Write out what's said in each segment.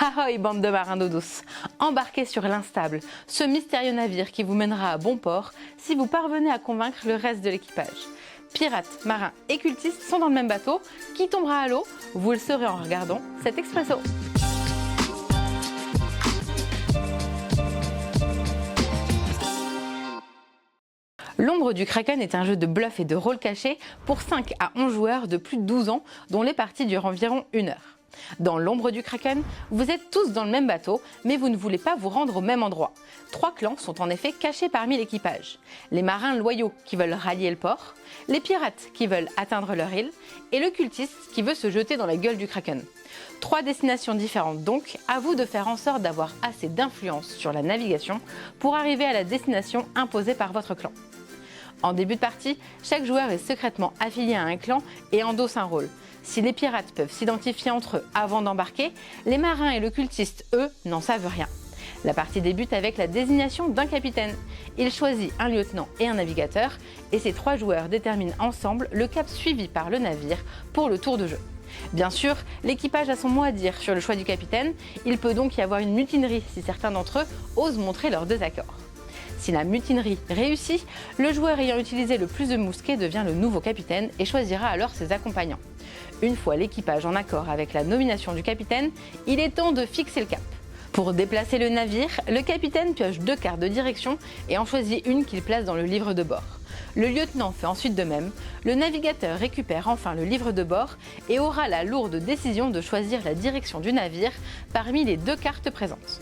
Ahoy bande de marins d'eau douce, embarquez sur l'Instable, ce mystérieux navire qui vous mènera à bon port si vous parvenez à convaincre le reste de l'équipage. Pirates, marins et cultistes sont dans le même bateau. Qui tombera à l'eau? Vous le saurez en regardant cet expresso. L'Ombre du Kraken est un jeu de bluff et de rôle caché pour 5 à 11 joueurs de plus de 12 ans dont les parties durent environ 1 heure. Dans l'Ombre du Kraken, vous êtes tous dans le même bateau, mais vous ne voulez pas vous rendre au même endroit. 3 clans sont en effet cachés parmi l'équipage. Les marins loyaux qui veulent rallier le port, les pirates qui veulent atteindre leur île, et le cultiste qui veut se jeter dans la gueule du Kraken. 3 destinations différentes donc, à vous de faire en sorte d'avoir assez d'influence sur la navigation pour arriver à la destination imposée par votre clan. En début de partie, chaque joueur est secrètement affilié à un clan et endosse un rôle. Si les pirates peuvent s'identifier entre eux avant d'embarquer, les marins et le cultiste, eux, n'en savent rien. La partie débute avec la désignation d'un capitaine. Il choisit un lieutenant et un navigateur, et ces 3 joueurs déterminent ensemble le cap suivi par le navire pour le tour de jeu. Bien sûr, l'équipage a son mot à dire sur le choix du capitaine, il peut donc y avoir une mutinerie si certains d'entre eux osent montrer leur désaccord. Si la mutinerie réussit, le joueur ayant utilisé le plus de mousquets devient le nouveau capitaine et choisira alors ses accompagnants. Une fois l'équipage en accord avec la nomination du capitaine, il est temps de fixer le cap. Pour déplacer le navire, le capitaine pioche 2 cartes de direction et en choisit une qu'il place dans le livre de bord. Le lieutenant fait ensuite de même, le navigateur récupère enfin le livre de bord et aura la lourde décision de choisir la direction du navire parmi les 2 cartes présentes.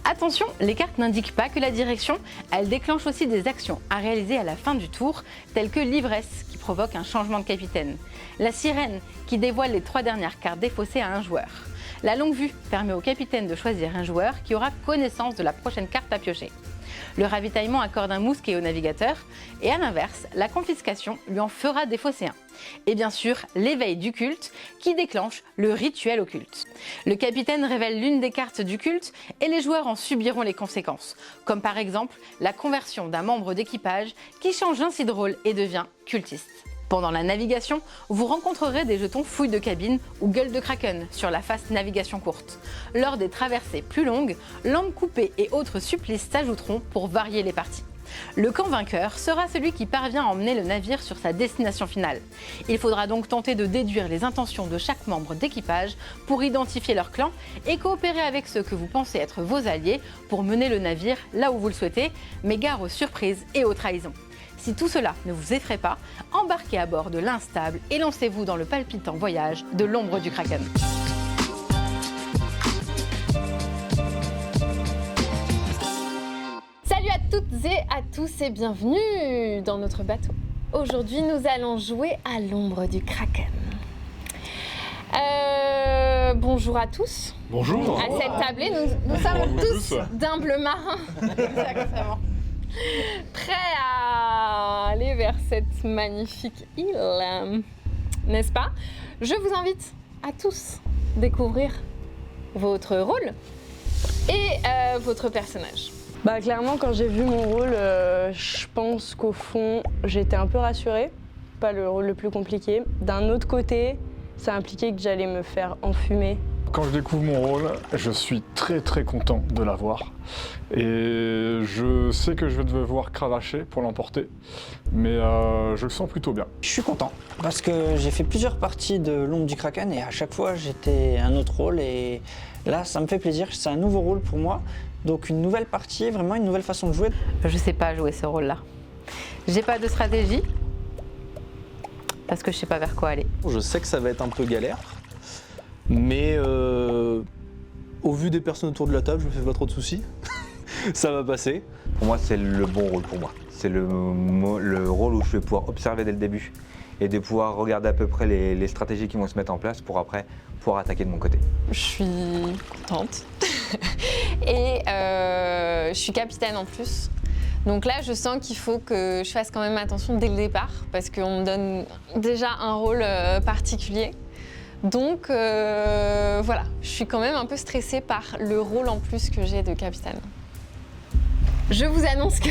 Attention, les cartes n'indiquent pas que la direction, elles déclenchent aussi des actions à réaliser à la fin du tour, telles que l'ivresse qui provoque un changement de capitaine, la sirène qui dévoile les 3 dernières cartes défaussées à un joueur. La longue vue permet au capitaine de choisir un joueur qui aura connaissance de la prochaine carte à piocher. Le ravitaillement accorde un mousquet au navigateur et à l'inverse, la confiscation lui en fera défausser un. Et bien sûr, l'éveil du culte qui déclenche le rituel occulte. Le capitaine révèle l'une des cartes du culte et les joueurs en subiront les conséquences, comme par exemple la conversion d'un membre d'équipage qui change ainsi de rôle et devient cultiste. Pendant la navigation, vous rencontrerez des jetons fouille de cabine ou gueule de kraken sur la phase navigation courte. Lors des traversées plus longues, lampes coupées et autres supplices s'ajouteront pour varier les parties. Le camp vainqueur sera celui qui parvient à emmener le navire sur sa destination finale. Il faudra donc tenter de déduire les intentions de chaque membre d'équipage pour identifier leur clan et coopérer avec ceux que vous pensez être vos alliés pour mener le navire là où vous le souhaitez, mais gare aux surprises et aux trahisons. Si tout cela ne vous effraie pas, embarquez à bord de l'Instable et lancez-vous dans le palpitant voyage de l'Ombre du Kraken. Salut à toutes et à tous et bienvenue dans notre bateau. Aujourd'hui, nous allons jouer à l'Ombre du Kraken. Bonjour à tous. Bonjour. À cette tablée, nous sommes tous d'humbles marins. Exactement. Prêts à aller vers cette magnifique île, n'est-ce pas? Je vous invite à tous découvrir votre rôle et votre personnage. Bah clairement, quand j'ai vu mon rôle, je pense qu'au fond, j'étais un peu rassurée. Pas le rôle le plus compliqué. D'un autre côté, ça impliquait que j'allais me faire enfumer. Quand je découvre mon rôle, je suis très content de l'avoir. Et je sais que je vais devoir cravacher pour l'emporter, mais je le sens plutôt bien. Je suis content parce que j'ai fait plusieurs parties de l'Ombre du Kraken et à chaque fois j'étais un autre rôle et là ça me fait plaisir, c'est un nouveau rôle pour moi. Donc une nouvelle partie, vraiment une nouvelle façon de jouer. Je sais pas jouer ce rôle-là. J'ai pas de stratégie parce que je sais pas vers quoi aller. Je sais que ça va être un peu galère, mais au vu des personnes autour de la table, je me fais pas trop de soucis. Ça va passer. Pour moi, c'est le bon rôle pour moi. C'est le rôle où je vais pouvoir observer dès le début et de pouvoir regarder à peu près les stratégies qui vont se mettre en place pour après pouvoir attaquer de mon côté. Je suis contente et je suis capitaine en plus. Donc là, je sens qu'il faut que je fasse quand même attention dès le départ parce qu'on me donne déjà un rôle particulier. Donc voilà, je suis quand même un peu stressée par le rôle en plus que j'ai de capitaine. Je vous annonce que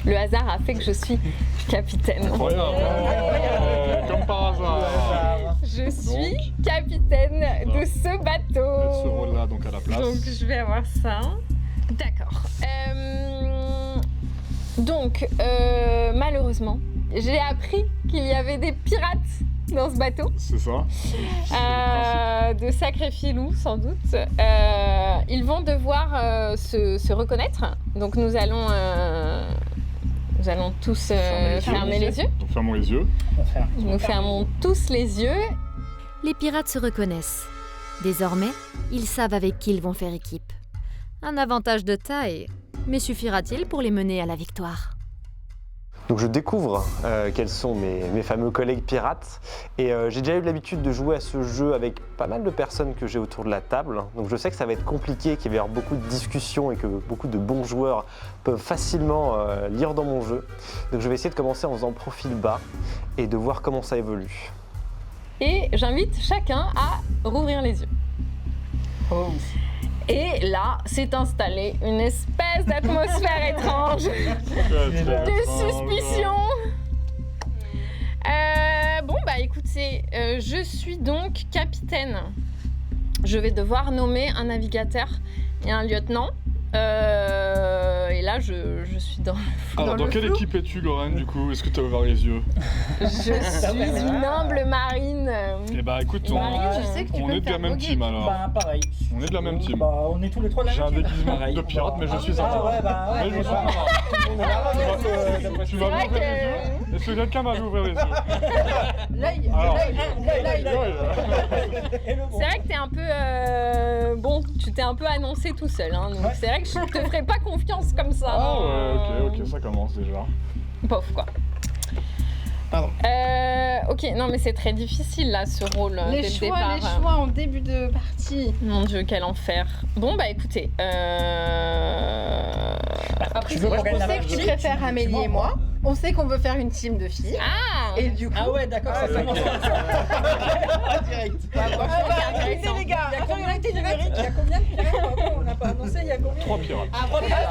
le hasard a fait que je suis capitaine. Incroyable. Comme par hasard. Je suis capitaine de ce bateau. Mettre ce rôle-là donc à la place. Donc je vais avoir ça. D'accord. Donc malheureusement, j'ai appris qu'il y avait des pirates dans ce bateau. C'est ça. De sacrés filous sans doute. Ils vont devoir se reconnaître. Donc nous allons tous fermer les yeux. Donc fermons les yeux. Nous fermons tous les yeux. Les pirates se reconnaissent. Désormais, ils savent avec qui ils vont faire équipe. Un avantage de taille, mais suffira-t-il pour les mener à la victoire ? Donc je découvre quels sont mes fameux collègues pirates et j'ai déjà eu l'habitude de jouer à ce jeu avec pas mal de personnes que j'ai autour de la table. Donc je sais que ça va être compliqué, qu'il va y avoir beaucoup de discussions et que beaucoup de bons joueurs peuvent facilement lire dans mon jeu. Donc je vais essayer de commencer en faisant profil bas et de voir comment ça évolue. Et j'invite chacun à rouvrir les yeux. Et là, s'est installée une espèce d'atmosphère étrange, de suspicion. Bon, bah écoutez, je suis donc capitaine. Je vais devoir nommer un navigateur et un lieutenant. Et là, je suis dans Alors, dans quelle équipe es-tu, Lorraine, du coup? Est-ce que tu as ouvert les yeux? Je suis une humble marine. Eh bah écoute, on est de la même team alors. Bah, pareil. On est de la même team. Bah, on est tous les trois de la J'ai un même team. déguisement Pareil. de pirate, mais je suis un Ah marin. ouais, bah ouais. Mais je suis un marin. Tu vas C'est vrai m'ouvrir les que- yeux? Est-ce que quelqu'un va m'ouvrir les yeux? L'œil, Alors, l'œil. C'est vrai que t'es un peu... Bon, tu t'es un peu annoncé tout seul, hein, donc c'est vrai que je te ferai pas confiance comme ça. Ah ouais, ok, ça commence déjà. Bof, quoi. Pardon. Ok, non mais c'est très difficile là, ce rôle dès Les le choix départ. en début de partie. Mon Dieu, quel enfer. Bon bah écoutez, Après, Tu veux moi, qu'on je gagne la sais que tu partie, préfères tu- Amélie tu et moi. On sait qu'on veut faire une team de filles. Ah Et du coup, Ah ouais, d'accord, ça commence comme ça. Direct. arrêtez les gars. Il y a combien de numériques? Il y a combien de pirates? Pardon, on n'a pas annoncé, il y a combien? 3 pirates. Ah, 3 pirates.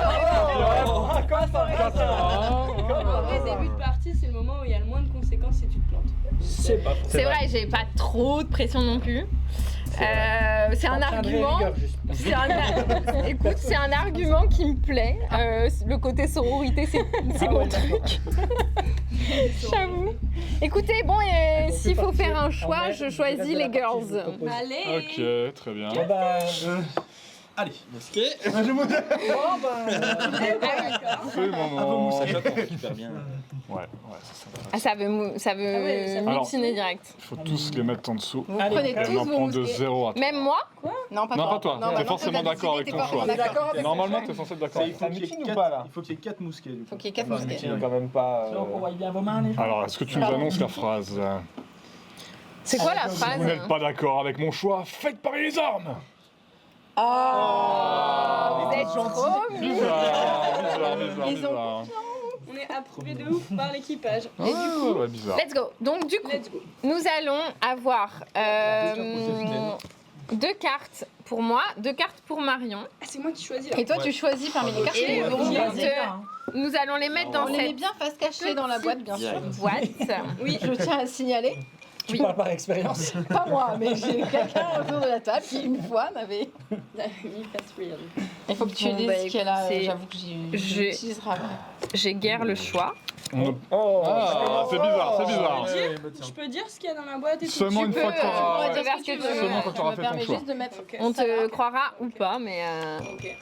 En vrai, début de partie, c'est le moment où il y a le moins de conséquences si tu te plantes. C'est pas faux. C'est vrai, j'ai pas trop de pression non plus. C'est un argument. Écoute, c'est un argument qui me plaît. Le côté sororité, c'est mon truc. J'avoue. Écoutez, bon, s'il faut faire un choix, je choisis les girls. Allez. Ok, très bien. Eh ben, Allez. C'est le moment. Super bien. Ouais, c'est ça. Ah, ça veut Alors- mutiner direct. Il faut tous les mettre en dessous. vous Allez, prenez Et on tous en vos prend de mousquets. 0 à 3. Même moi? Non, pas Non, toi. pas toi. Non, T'es maintenant, forcément t'as d'accord avec décidé, ton t'es choix. pas d'accord avec Normalement, t'es censé être d'accord. Il faut qu'il y ait ou pas, là? il faut qu'il y ait 4 mousquets du coup. Faut qu'il y ait 4 mousquets. Il est quand même pas. donc on voit bien vos mains, les gens. Alors, est-ce que tu nous annonces la phrase? C'est quoi la Si phrase? vous n'êtes pas d'accord avec mon choix, faites pareil les armes! Vous êtes trop mignons. Bizarre. On est approuvé de ouf par l'équipage. Ah, ouais, bizarre. Let's go. Donc du coup, Let's go. nous allons avoir 2 cartes pour moi, 2 cartes pour Marion. Ah, c'est moi qui choisis. Et toi, tu choisis parmi les cartes. Et Et donc, on nous allons les mettre dans les met cette bien face cachée dans la boîte, bien sûr. boîte. Oui, je tiens à signaler. Tu parles par expérience. Pas moi, mais j'ai quelqu'un autour de la table qui, une fois, m'avait. Il faut que tu Bon, dises bah, ce qu'il y a là. écoutez, J'avoue que je- j'utiliserai après. J'ai guère le choix. Ah, c'est bizarre. Je peux dire ce qu'il y a dans la boîte et tout. Seulement une peux, fois que tu t'auras... peux dire ce que tu veux. Seulement quand tu auras Je fait me ton permets choix. juste de mettre. On te croira ou pas, mais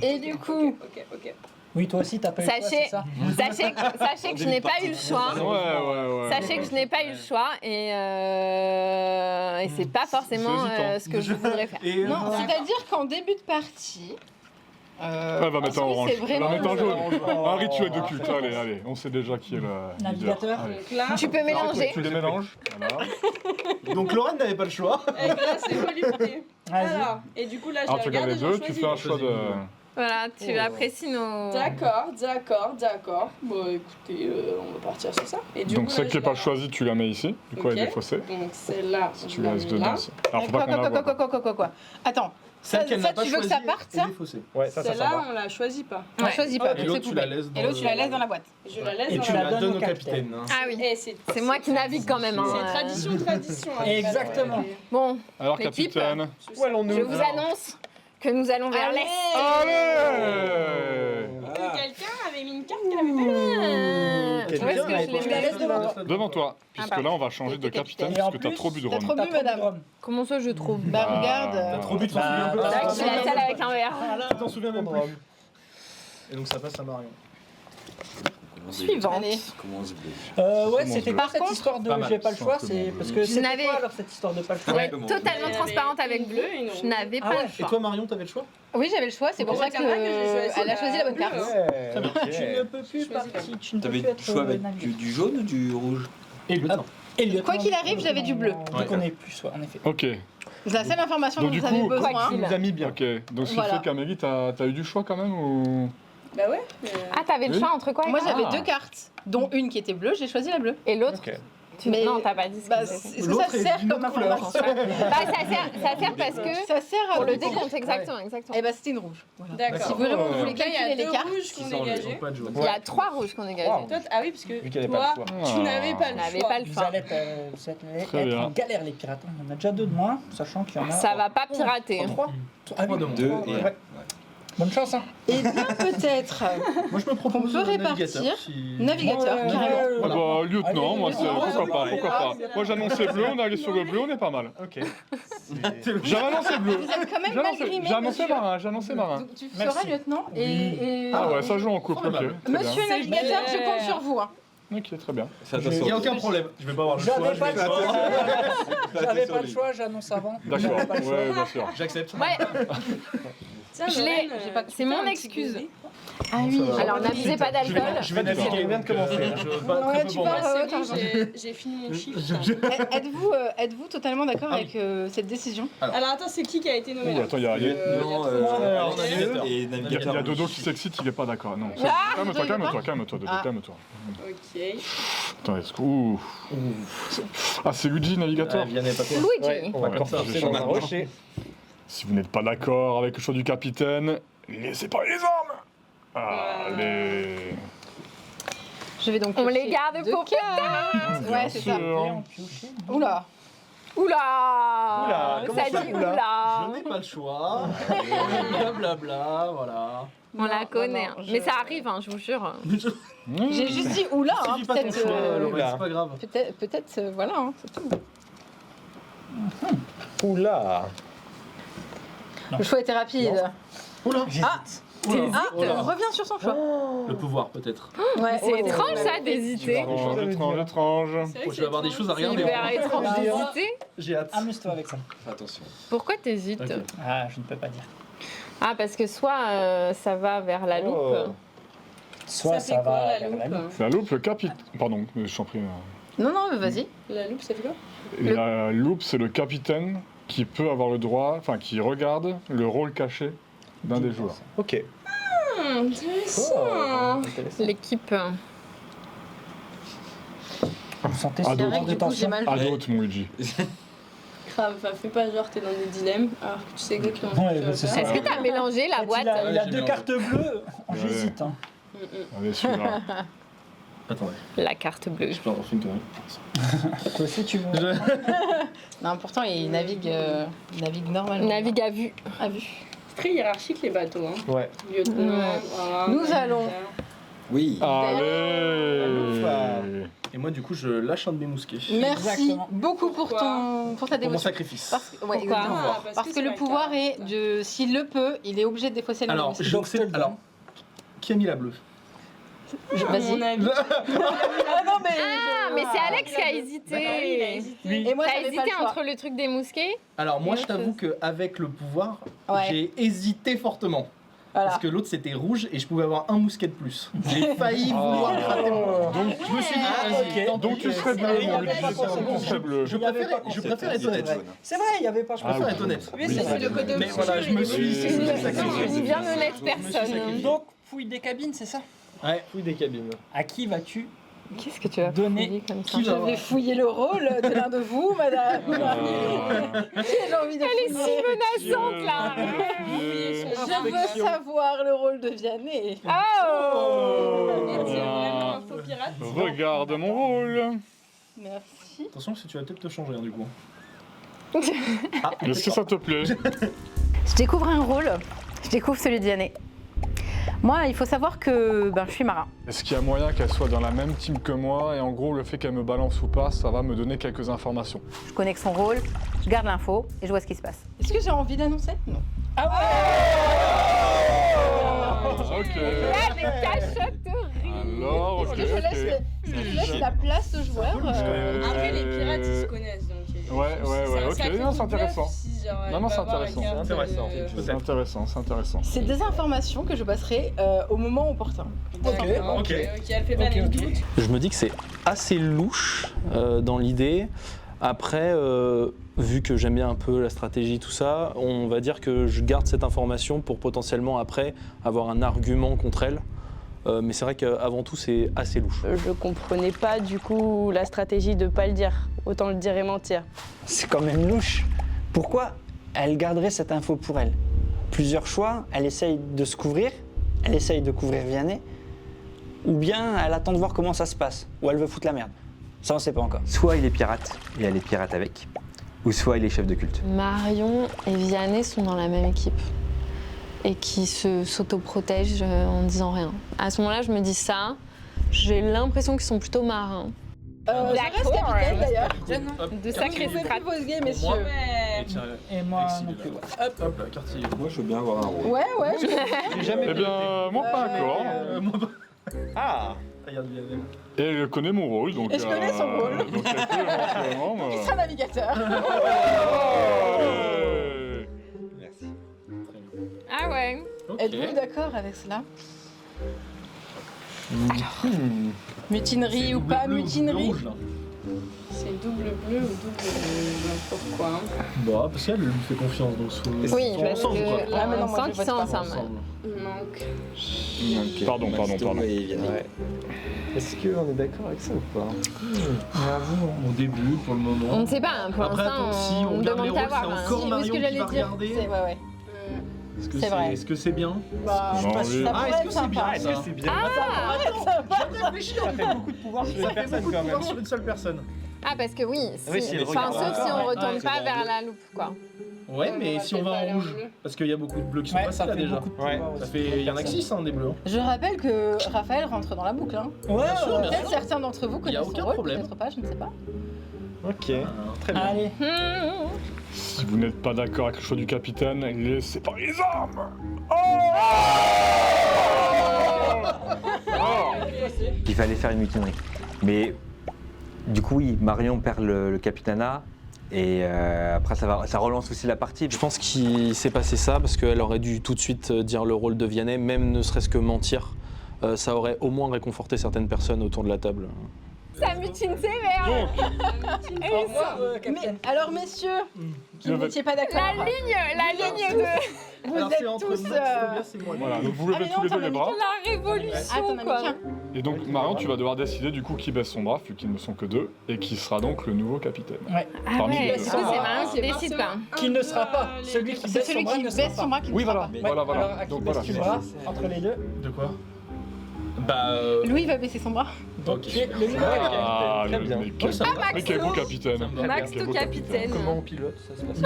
Et du coup, Ok. Oui, toi aussi, t'as pas eu le choix, Sachez- c'est ça? sachez que je n'ai pas eu le choix. Ouais. Sachez que je n'ai pas eu le choix et c'est pas forcément C'est hésitant. ce que je voudrais faire. Et non, c'est-à-dire qu'en début de partie. Elle va mettre en oui, orange. c'est Elle va vraiment mettre en le- jaune. Un rituel de culte. Allez, on sait déjà qui est le leader. Navigateur. Allez. Donc là, Tu peux mélanger. Tu les mélanges. Voilà. donc Lorraine n'avait pas le choix. avec là, c'est volupté. Vas-y. Alors, et du coup, là, je Alors la tu regardes regarde les et deux, j'en tu choisis. fais un choix de... Voilà, tu Oh. apprécies nos... D'accord. Bon, écoutez, on va partir sur ça. Et du Donc coup, celle là, qui n'est je pas la- choisie, tu la mets ici. Du coup, elle est Ok. défaussée. Donc celle-là, Si je tu la laisses mets dedans. là. Alors faut pas qu'on la voit. Quoi. Attends, Celle qu'elle n'a ça, pas tu veux que choisie ça parte, est ça défaussée. Ouais, ça Celle-là, va. on la choisit pas. on la choisit pas. Et l'autre, tu la laisses dans Et l'autre, tu la laisses dans la boîte. Je la laisse Et dans tu la la boîte. donnes donne au au capitaine. capitaine. hein. Ah oui, Eh, c'est moi qui navigue quand même. C'est hein. tradition. hein. Exactement. Bon, Alors L'équipe. capitaine. Où allons-nous? je vous annonce que nous allons vers l'est. Allez Quelqu'un avait mis une carte qu'elle avait pas Où est-ce que je les mets Devant toi, puisque pardon. là on va changer de capitaine Et en puisque t'as plus, trop bu de t'as rhum. trop bu, madame. Comment ça, je trouve Bah Ah. regarde. T'as Trop but, t'en souviens un peu. Bah, C'est vrai que je suis la seule avec un verre. Tu t'en souviens même plus. Et donc ça passe à Marion. Suivante. Allez. Ouais, c'était Par pas cette contre- histoire de Pas mal. j'ai pas le choix, c'est parce que Je c'était n'avais- quoi alors cette histoire de pas le choix? Ouais, totalement transparente avec bleu. Je n'avais Ah pas ouais. le Et choix. toi Marion, t'avais le choix? Oui, j'avais le choix, c'est pour Moi, ça c'est vrai que j'ai choisi elle a choisi la bonne carte. Ouais, ok. Tu ne peux plus partir, tu ne peux T'avais plus le être choix avec navire. du jaune ou du rouge? Et le lieutenant. Et le Quoi qu'il arrive, j'avais du bleu. Donc on est plus soit en effet. Ok, C'est la seule information Donc, dont du vous avez coup, besoin. quoi qu'il- nous a mis bien. ok. Donc ce qui Voilà. fait qu'Amélie, t'as eu du choix quand même ou... Bah ouais. Ah, t'avais le Oui. choix entre quoi et Moi quoi j'avais Ah. 2 cartes, dont une qui était bleue, j'ai choisi la bleue. Et l'autre Ok. Mais- Non, t'as pas dit ce Bah, que c'était. est-ce que ça L'autre est sert d'une comme autre couleur. information Bah, ça sert parce que... Ça sert à Pour le vous dire. décompte, exactement. Eh ben c'était une rouge. Voilà. D'accord. Si vraiment vous voulez Donc là, il y calculer a les 2 cartes, rouges qu'on Sans le- dégagé. Pas de jaune. Il y a 3 rouges qu'on dégage. Wow. Toi, ah oui, parce que Vu qu'elle avait pas toi, le choix. tu Ah. n'avais pas On le n'avait choix. pas le Vous choix. allez être Très bien. en galère les pirates. On en a déjà 2 de moins, sachant qu'il y en a. Ça va pas pirater. 3. Ah oui, de moins. Deux trois, et- ouais. Bonne chance hein. Eh bien peut-être. Moi je me propose On peut navigateur. répartir. si- Navigateur, Ouais, carrément. ouais, Ah ouais. bah lieutenant, Allez, moi c'est lieutenant, pourquoi pas. Moi j'annonçais bleu, on est allé sur le bleu, on est pas mal. Ok. J'ai annoncé bleu. Vous êtes quand même mal grimé, J'ai annoncé monsieur. marin, j'ai annoncé marin. Donc tu Merci. seras lieutenant et... Ah ouais, ça joue en couple, ok. Très bien. Monsieur le navigateur, je compte sur vous. hein. Ok, très bien. Fais Il n'y a aucun problème. Je vais pas avoir le choix. J'avais je pas vais le le choix. choix. J'avais pas le choix, j'annonce avant. D'accord, J'avais pas le choix. ouais, bien sûr. J'accepte. Ouais, Tiens, Je l'ai- Lorraine, j'ai pas- tu c'est fais mon un petit excuse. bébé. Ah oui. alors n'abusez pas d'alcool. Je vais naviguer. On vient de commencer. Je veux pas Ouais, très peu tu pour parles, moi. Moi, ouais, c'est bon, j'ai fini mon chiffre. Êtes-vous totalement d'accord Ah avec cette décision? Alors attends, c'est qui a été nommé Ouh, là attends, il y a Lieutenant, navigateur. et il y navigateur. a Dodo qui s'excite, il est pas d'accord. Non, calme-toi, Dodo, Ah. calme-toi. Ok. Attends, est-ce que... Ouh. Ah, c'est Luigi, navigateur. Vianney, pas toi. Luigi. On va Ouais, corser j'ai dans un changé. rocher. Si vous n'êtes pas d'accord avec le choix du capitaine, laissez pas les armes. Allez. Je vais donc On les piocher garde deux pour plus tard. Bien Ouais, c'est ça. sûr. Oula. Oula, comment ça ça, dit oula oula. Je n'ai pas le choix. Blablabla, voilà. On la connaît. non, Mais ça arrive, hein, je vous jure. J'ai juste dit oula, hein, Dis pas ton peut-être. choix, euh, Lorraine, c'est pas grave. Peut-être, voilà, hein, c'est tout. Oula. Le choix était rapide. Oula. Ah, Oula. on revient sur son choix. Le pouvoir peut-être. Ouais, C'est étrange ça d'hésiter. Étrange. C'est vrai Je que vais avoir des choses à C'est regarder. hyper étrange d'hésiter. J'ai hâte. Amuse-toi avec ça. Fais attention. Pourquoi t'hésites Ok. Ah, je ne peux pas dire. Ah, parce que soit ça va vers la loupe. Oh. Soit fait ça quoi, va la vers la loupe loupe. La loupe, le capitaine... Pardon, je t'en prie. Non, non, vas-y. La loupe, ça fait quoi? La loupe, c'est le capitaine qui peut avoir le droit, enfin qui regarde le rôle caché d'un des joueurs. Ok. Intéressant. L'équipe. Vous sentez Ah, ce donc, genre de du coup, j'ai tension mal À joué. d'autres, mon Luigi. Grave, enfin, fais pas genre t'es dans des dilemmes alors que tu sais exactement ce Ouais, que tu vas c'est faire. ça. Est-ce que t'as mélangé la boîte Il a Ouais, j'ai deux mélangé. cartes bleues. Ouais. J'hésite. Hein. Allez, celui-là. Attendez, La carte bleue. je peux avoir fait une connerie. Toi aussi, tu veux. Non, pourtant, il navigue normalement. Navigue à vue. à vue. C'est très hiérarchique les bateaux. Hein. Ouais. Lieutenant, Ouais. voilà, Nous militaire. allons. Oui. Allez. Et moi du coup je lâche un de mes mousquets. Merci Exactement. beaucoup pour ta Pour mon dévotion. sacrifice. Parce que, ouais, Pourquoi exactement. Ah, Parce que c'est le la pouvoir carte. est de. S'il le peut, il est obligé de défausser la Alors, dévotion. je Donc, je te le sais. donne. Alors, qui a mis la bleue? À mon Vas-y. avis. Ah non, mais. Ah, mais c'est Alex qui a Ah oui, il a hésité. hésité. Et moi, T'as j'avais pas hésité le choix. entre le truc des mousquets. Alors moi Et je autre t'avoue chose. qu'avec le pouvoir, Ouais. j'ai hésité fortement. Parce que l'autre c'était rouge et je pouvais avoir un mousquet de plus. J'ai failli vouloir gratter mon. Donc, Je me suis dit, vas-y, tant donc pis, tu serais bleu, mon Luigi. Tu serais bleu. Je préfère être honnête. C'est vrai, il n'y avait pas. Je préfère être honnête. Oui, c'est le code Mais voilà, je me suis. Bien honnête personne. Donc, fouille des cabines, c'est ça? Ouais, fouille des cabines. À qui vas-tu Qu'est-ce que tu as donner fouillé comme ça? Qui va Je vais fouiller le rôle de l'un de vous, madame. J'ai envie de Elle est fouiller. si menaçante là. Je veux savoir le rôle de Vianney. Regarde mon rôle. Merci. Attention, parce que tu vas peut-être te changer du coup. Est-ce que ça te plaît? Je découvre un rôle, je découvre celui de Vianney. Moi, il faut savoir que je suis marin. Est-ce qu'il y a moyen qu'elle soit dans la même team que moi et en gros le fait qu'elle me balance ou pas, ça va me donner quelques informations. Je connais que son rôle, je garde l'info et je vois ce qui se passe. Est-ce que j'ai envie d'annoncer? Non. Ok. Là, des cachotteries. Alors, ok, Est-ce que je laisse la place aux joueurs Après, les pirates, ils se connaissent. Donc, Ouais, ok, non, c'est intéressant. Non, c'est intéressant. C'est intéressant, c'est intéressant. C'est des informations que je passerai au moment opportun. Ok. elle fait pas les doutes. Je me dis que c'est assez louche dans l'idée. Après, vu que j'aime bien un peu la stratégie, tout ça, on va dire que je garde cette information pour potentiellement après avoir un argument contre elle. Mais c'est vrai qu'avant tout, c'est assez louche. Je comprenais pas du coup la stratégie de pas le dire. Autant le dire et mentir. C'est quand même louche. Pourquoi elle garderait cette info pour elle? Plusieurs choix, elle essaye de se couvrir, elle essaye de couvrir Vianney, ou bien elle attend de voir comment ça se passe, ou elle veut foutre la merde. Ça, on sait pas encore. Soit il est pirate et elle est pirate avec, ou soit il est chef de culte. Marion et Vianney sont dans la même équipe et qui s'autoprotègent en disant rien. À ce moment-là, je me dis ça. J'ai l'impression qu'ils sont plutôt marins. Je reste capitaine d'ailleurs. De sacrés Vous pouvez strates. plus vos messieurs. Et moi non plus. Hop là, quartier. Moi je veux bien avoir un rôle. Ouais. J'ai jamais Eh bien, moi pas encore. moi pas. Ah. Regarde bien. Et elle connaît mon rôle, donc... Et je connais son rôle. Donc elle peut éventuellement... Tu seras navigateur. Allez. Merci. Ah ouais. Êtes-vous d'accord avec cela? Mutinerie ou pas mutinerie? C'est double bleu ou double bleu? Pourquoi? Bah, parce qu'elle lui fait confiance, donc Oui, ils sont parce ensemble, quoi. que Ah, mais non, on moi, sent je qu'ils sont vote pas ensemble. Il manque. Pardon. Est-ce qu'on est d'accord avec ça ou pas? Au début, pour le moment. On ne sait pas, hein, pour Après, l'instant, si on on regarde les demande rôles, qu'à c'est voir. encore Si, Marion ce que qui j'allais va dire, regarder. ouais. C'est vrai. Est-ce que c'est bien? Bah, Non, oui. ça pourrait est-ce que être c'est bien sympa. ça? c'est bien? Ça fait beaucoup de pouvoir sur une personne quand même. Sur une seule personne. Ah, parce que oui, Oui, si elle enfin, regarde sauf si on encore, retourne ouais, pas vers la loupe, quoi. Ouais, mais si on va en rouge, parce qu'il y a beaucoup de bleus qui sont passés là déjà. Ouais. Ça fait, il y en a que 6 des bleus. Je rappelle que Raphaël rentre dans la boucle. Hein. Bien sûr, bien Peut-être sûr. certains d'entre vous Il y a connaissent son aucun rôle, problème. peut-être pas, je ne sais pas. Ok. Très bien. Allez. Si vous n'êtes pas d'accord avec le choix du capitaine, laissez pas les armes. Il fallait faire une mutinerie. Mais du coup, oui, Marion perd le capitanat et après ça relance aussi la partie. Je pense qu'il s'est passé ça parce qu'elle aurait dû tout de suite dire le rôle de Vianney, même ne serait-ce que mentir. Ça aurait au moins réconforté certaines personnes autour de la table. Ça mutine sévère. Mais alors, messieurs, qui n'étiez pas d'accord, La ligne de vous Alors, êtes c'est entre tous. Tobias et moi. Voilà, donc vous Ah, levez mais tous non, les deux t'en as les mis bras. la révolution, Ah, t'en as mis quoi. qu'un. Et donc Marion, tu vas devoir décider du coup qui baisse son bras, vu qu'ils ne sont que deux, et qui sera donc le nouveau capitaine. Ah Parmi ouais, les du deux. coup, c'est Marion qui décide, quoi. Qui ne sera pas celui qui C'est baisse celui son bras qui ne sera baisse son bras qui Oui, ne sera voilà, pas. voilà. Donc voilà. entre les deux. De quoi? Bah. Lui, il va baisser son bras. Ok. Ah, Très le bien. mec, mais quel beau capitaine. Max, Quel tout beau capitaine. Comment on pilote? Ça se passe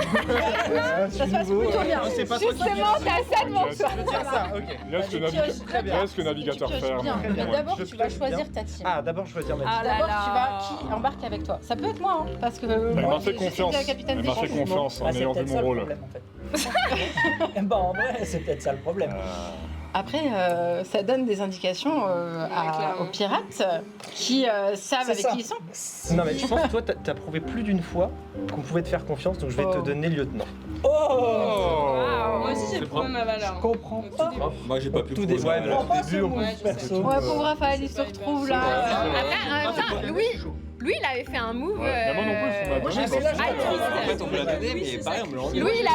Ça se passe plutôt bien. C'est pas toi qui Justement, t'as ça devant toi. ça, ok. Laisse le navigateur Tu pioches faire. bien. Mais Ouais. d'abord, Je tu vas pioche choisir bien. ta team. Ah, d'abord choisir ma Ah team. là D'abord, là. tu vas qui embarque avec toi. Ça peut être moi, hein, parce que Elle moi, m'a fait je suis confiance. la capitaine Elle des m'a fait gens. confiance en ayant vu mon rôle. Bah en vrai, c'est peut-être ça le problème. Après, ça donne des indications aux pirates qui savent C'est avec ça. qui ils sont. Non mais je pense que toi t'as prouvé plus d'une fois qu'on pouvait te faire confiance, donc je vais te donner lieutenant. Oh Moi aussi, j'ai prouvé ma valeur. Je comprends pas. Moi, j'ai pas pu Tout prouver début, ma valeur. perso. Ouais, pauvre Raphaël, il se retrouve là. Après, Louis, il avait fait un move. Mais moi non plus, il faut Moi, j'ai fait là, En fait, on me l'a donné, mais pareil, on me l'a rendu. Louis, Ah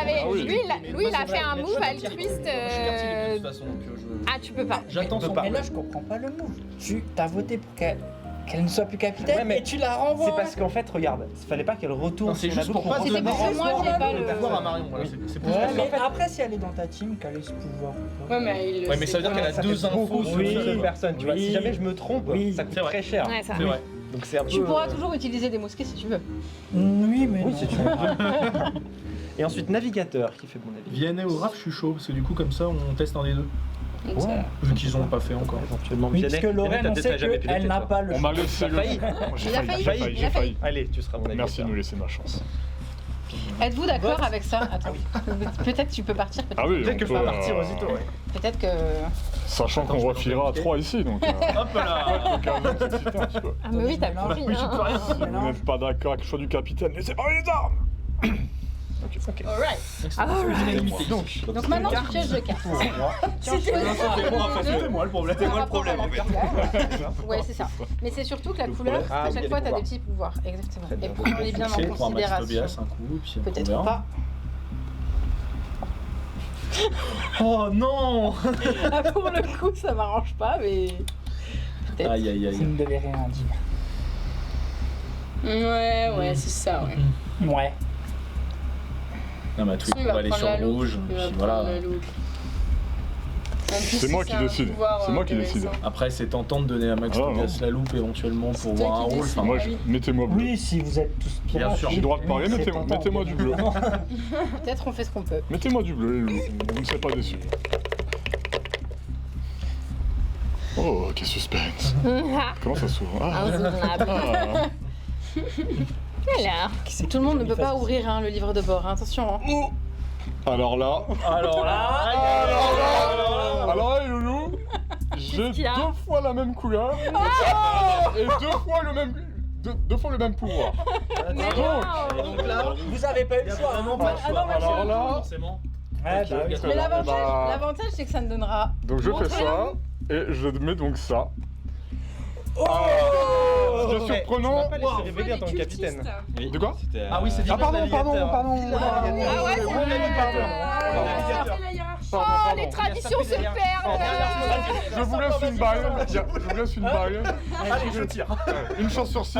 oui. il a fait un move altruiste. Je suis quartier de toute façon, donc Ah, tu peux pas. j'attends son Mais là, je comprends pas le move. Tu as voté pour qu'elle ne soit plus capitaine, Ouais, mais et tu la renvoies. C'est parce qu'en fait, regarde, il fallait pas qu'elle retourne Non, c'est sur la juste boucle pour pas qu'on C'était donner parce que moi, j'ai pas le le. pouvoir à Marion. Voilà, c'est plus Ouais, parce qu'en mais fait- après, si elle est dans ta team, qu'elle ait ce pouvoir. Ouais, mais il le Ouais, mais ça veut dire qu'elle a Ça deux fait infos beaucoup sur sur ça. une personne, tu vois. Oui. Si jamais je me trompe, Oui. ça coûte C'est vrai. très cher. Ouais, ça. C'est vrai. Donc c'est un peu. Tu pourras toujours utiliser des mosquées si tu veux. Oui, mais Oui, non. si tu veux. Et ensuite, navigateur qui fait mon avis. Vianney ou Raph, je suis chaud, parce que du coup, comme ça, on teste un des deux. Donc, ça- Vu qu'ils ont pas fait encore. Éventuellement, Oui, parce que Vianney, Lorraine, t'as on peut-être sait jamais piloté, qu'elle n'a toi. pas le On choix. m'a laissé T'as le. failli. J'ai Il a failli. Il a failli. Allez, tu seras mon navigateur. Merci de nous laisser ma chance. Êtes-vous d'accord avec ça? Attends. Peut-être tu peux partir. Peut-être, Ah oui, Peut-être on que je peut, peux partir aussitôt, ouais. peut-être que. Sachant qu'on refilera à 3 ici, donc. Hop là. Putain, tu vois. Ah, mais oui, t'as compris. Oui, j'y peux rien. Si vous n'êtes pas d'accord avec le choix du capitaine, laissez pas les armes. Donc maintenant, tu pièges de cartes. C'était moi le problème. C'était moi le problème, en fait. Ouais, c'est ça. Mais c'est surtout que la couleur, Ah, à oui, il y a chaque des fois, t'as pouvoirs. des petits pouvoirs. Exactement. Très Et bien. prenons-les bien en Essayer de prendre Max considération. Tobias un coup, puis on Peut-être verra. pas. Oh non. Ah, pour le coup, ça m'arrange pas, mais. Peut-être. Aïe aïe Vous aïe. ne devez rien dire. Ouais, c'est ça, ouais. Ouais. Non mais à Twitch, Il on va va aller prendre sur la loupe. rouge, Il va puis prendre voilà. la loupe. En plus, C'est moi si qui un décide. pouvoir, C'est moi qui décide. intéressant. Après, C'est tentant de donner à Max Ah, Tobias la loupe éventuellement pour C'est toi voir un qui rôle. décides. Enfin, moi, Ah oui. mettez-moi bleu. Oui, si vous êtes tous pirates. sûr. J'ai le droit de parler, c'est mettez-moi tentant, du bien bleu. évidemment. Peut-être on fait ce qu'on peut. Mettez-moi du bleu, les loups. Vous ne serez pas déçus. Oh, quel suspense. Comment ça s'ouvre? Ah. Inzoomable. Ah. Alors, Tout le monde ne peut pas ouvrir hein, le livre de bord, hein, attention. Hein. Alors là, Alors là, alors là, les loulous, j'ai qu'il y a 2 fois la même couleur et 2 fois le même, deux fois le même pouvoir. donc là, Vous avez pas eu le choix. vraiment hein. pas le choix. Alors là, forcément. Ouais, Ok, bah oui. très Mais bien. l'avantage, c'est que ça me donnera. Donc je fais Montrez-le. ça et je mets donc ça. Oh Ce qui est surprenant. Tu m'as pas laissé révéler en tant que capitaine. De quoi? Ah oui, c'est Ah pardon. Ah ouais, c'est oh, les traditions se perdent. Je vous laisse une balle. Je vous laisse une balle. Allez, je tire. Une chance sur 6.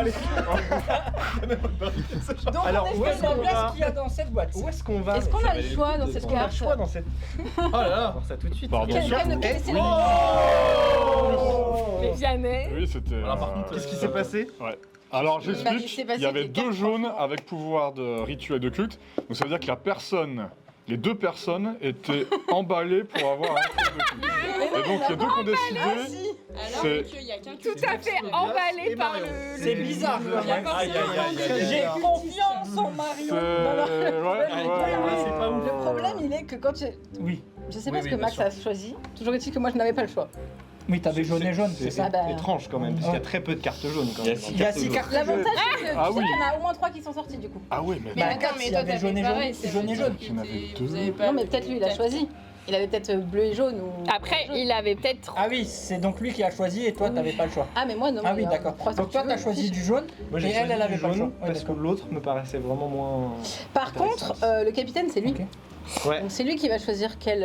Donc, Alors, où est-ce qu'on Qu'est-ce va qu'il y a dans cette boîte? Où est-ce qu'on va Est-ce qu'on a le choix dans cette Est-ce qu'on a le carte? choix dans cette. Oh là là. Voir ça tout de suite. Pardon. Quelqu'un ne peut laisser Mais Vianney. Oui, c'était. Alors, par contre, Qu'est-ce qui s'est passé? Ouais. Alors Bah, il j'explique, s'est passé il y avait que 2 quatre jaunes enfants. avec pouvoir de rituel de culte. Donc ça veut dire que les 2 personnes étaient emballées pour avoir un truc de culte. Et donc les 2 qui ont décidé, Alors c'est... qu'il y a quelqu'un qui Tout à fait emballé par le. C'est bizarre. Il y a pas Aïe, aïe, aïe, aïe, aïe. J'ai confiance en Marion. C'est pas ouf. Le problème, il est que quand tu. Oui. Je sais Oui, pas ce oui, que bien Max sûr. a choisi. Toujours est-il que moi, je n'avais pas le choix. Oui, t'avais jaune et jaune, c'est ça. Ah bah. étrange quand même, parce qu'il y a très peu de cartes jaunes quand même. Il y a 6 cartes. L'avantage, c'est que tu Ah sais oui. qu'il y en a au moins 3 qui sont sortis du coup. Ah oui, mais... Mais Bah, attends, mais toi, t'avais jaune et jaune, jaune et jaune. J'en avais deux. Vous avez pas Non, mais peut-être lui, il a choisi. Il avait peut-être bleu et jaune ou. Après, il avait peut-être. Ah oui, c'est donc lui qui a choisi et toi, t'avais pas le choix. Ah, mais moi, non. Ah mais, oui, d'accord. crois ce Donc que toi, tu t'as veux. choisi du jaune Moi et j'ai elle, choisi elle avait du pas le choix. jaune Ouais, parce que d'accord. l'autre me paraissait vraiment moins. Par contre, le capitaine, c'est lui. Ok. Ouais. Donc c'est lui qui va choisir quel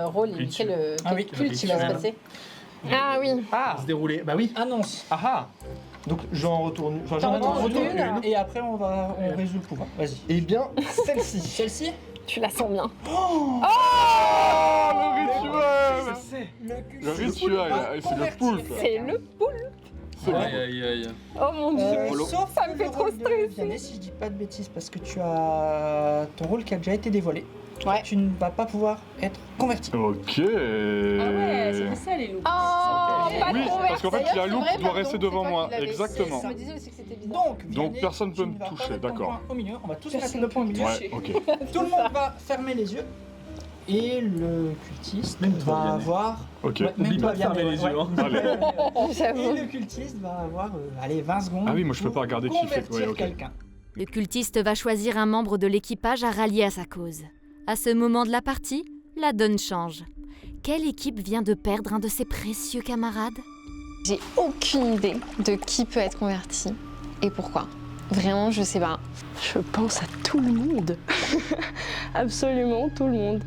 rôle, Rituel. quel Ah oui, culte il va se rituel. passer. Ah oui. Ah Se dérouler. Bah oui. Annonce. Ah ah. Donc j'en retourne. Enfin, j'en T'en retourne retournes une. Et après, on résout le pouvoir. Vas-y. Eh bien, celle-ci. Celle-ci, Tu la sens bien. Ah, le rituel. le Le rituel, c'est le poulpe. C'est le. C'est Aïe le- aïe aïe. Oh mon dieu. Sauf Ça me fait le trop rôle de stresser. Vianney, si je dis pas de bêtises, parce que tu as ton rôle qui a déjà été dévoilé. Ouais. Tu ne vas pas pouvoir être converti. Ok. Ah ouais, c'était ça les loups. Oh, pas Oui, de parce qu'en fait, D'ailleurs, la c'est loupe vrai, doit pardon, rester c'est devant toi moi. qui l'avais- Exactement. Je me disais aussi que c'était bizarre. Donc, Vianney, personne peut tu me ne vas toucher, pas mettre ton d'accord. point au milieu, on va tous mettre Personne le point au milieu. Ouais, ok. Tout le monde va fermer les yeux. Et le cultiste Même toi, va Vianney. avoir. Ok. Ouais, même Oublie toi, pas de fermer Vianney, les ouais. yeux, hein. Allez. J'avoue. Et le cultiste va avoir, allez, 20 secondes. Ah oui, moi, je peux pour pas regarder qui fait. convertir Ouais, ok. quelqu'un. Le cultiste va choisir un membre de l'équipage à rallier à sa cause. À ce moment de la partie, la donne change. Quelle équipe vient de perdre un de ses précieux camarades? J'ai aucune idée de qui peut être converti et pourquoi. Vraiment, je sais pas. Je pense à tout le monde. Absolument tout le monde.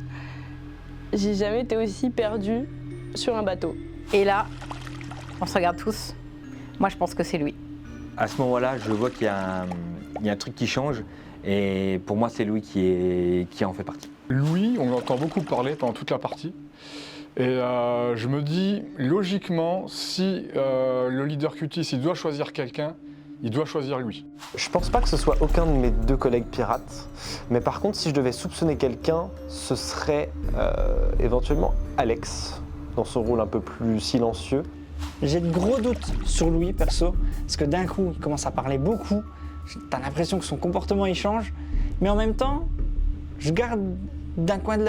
J'ai jamais été aussi perdue sur un bateau. Et là, on se regarde tous. Moi, je pense que c'est lui. À ce moment-là, je vois qu'il y a un truc qui change et pour moi, c'est Louis qui en fait partie. Louis, on l'entend beaucoup parler pendant toute la partie. Et je me dis, logiquement, si le leader cutie, il doit choisir quelqu'un, il doit choisir lui. Je pense pas que ce soit aucun de mes deux collègues pirates, mais par contre, si je devais soupçonner quelqu'un, ce serait éventuellement Alex, dans son rôle un peu plus silencieux. J'ai de gros doutes sur Louis, perso, parce que d'un coup, il commence à parler beaucoup. T'as l'impression que son comportement, il change. Mais en même temps, je regarde d'un coin de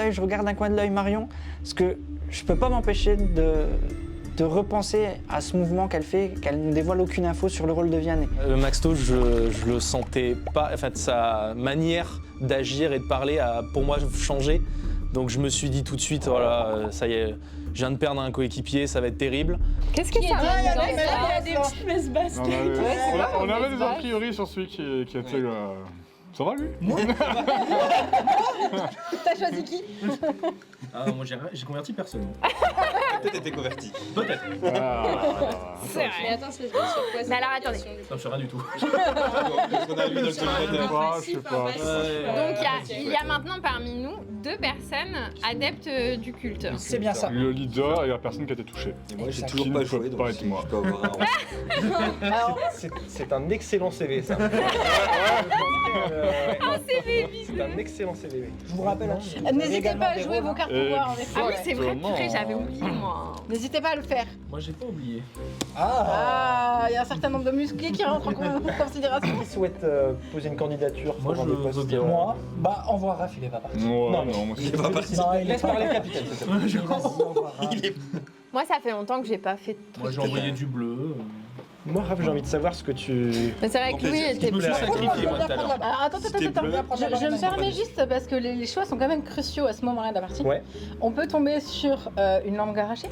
l'œil Marion, parce que je peux pas m'empêcher de repenser à ce mouvement qu'elle fait, qu'elle ne dévoile aucune info sur le rôle de Vianney. Maxto, je le sentais pas, en fait, sa manière d'agir et de parler a pour moi changé. Donc je me suis dit tout de suite, voilà, ça y est, je viens de perdre un coéquipier, ça va être terrible. Qu'est-ce que ça va Il y a des petites messes basques. On avait des a priori sur celui qui était... Ça va lui? T'as choisi qui? Ah, moi j'ai converti personne. Peut-être été converti. Peut-être. C'est vrai. Mais attends, c'est sur quoi? Mais alors attendez. Non, je sais rien du tout. Parce qu'on a lu dans le Je sais pas. Donc il y a maintenant parmi nous 2 personnes adeptes du culte. C'est bien ça. Le leader et la personne qui a été touchée. Et moi, j'ai Exact. toujours Qui pas ne peut joué, donc pas être moi. je peux avoir un... C'est un excellent CV, ça. C'est un excellent CV. Je vous rappelle, N'hésitez pas à jouer vos cartes pouvoir en effet. Ah oui, c'est vrai, Exactement. purée, j'avais oublié moi. N'hésitez pas à le faire. Moi j'ai pas oublié. Ah, il y a un certain nombre de musclés qui rentrent en considération. Qui souhaite poser une candidature Moi je veux bien. moi, bah envoie Raph, il est pas parti. Non, Non, non, moi Il est pas parti. Non, il est Laisse pas parler le capitaine. Vas-y, envoie Raph. Moi ça fait longtemps que j'ai pas fait de Moi j'ai envoyé du bleu. Moi, Raph, j'ai envie de savoir ce que tu... Mais c'est vrai que Louis était Je me suis sacrifié moi tout à l'heure. Alors, attends, je me permets juste parce que les choix sont quand même cruciaux à ce moment-là de la partie. Ouais. On peut tomber sur une lampe arrachée.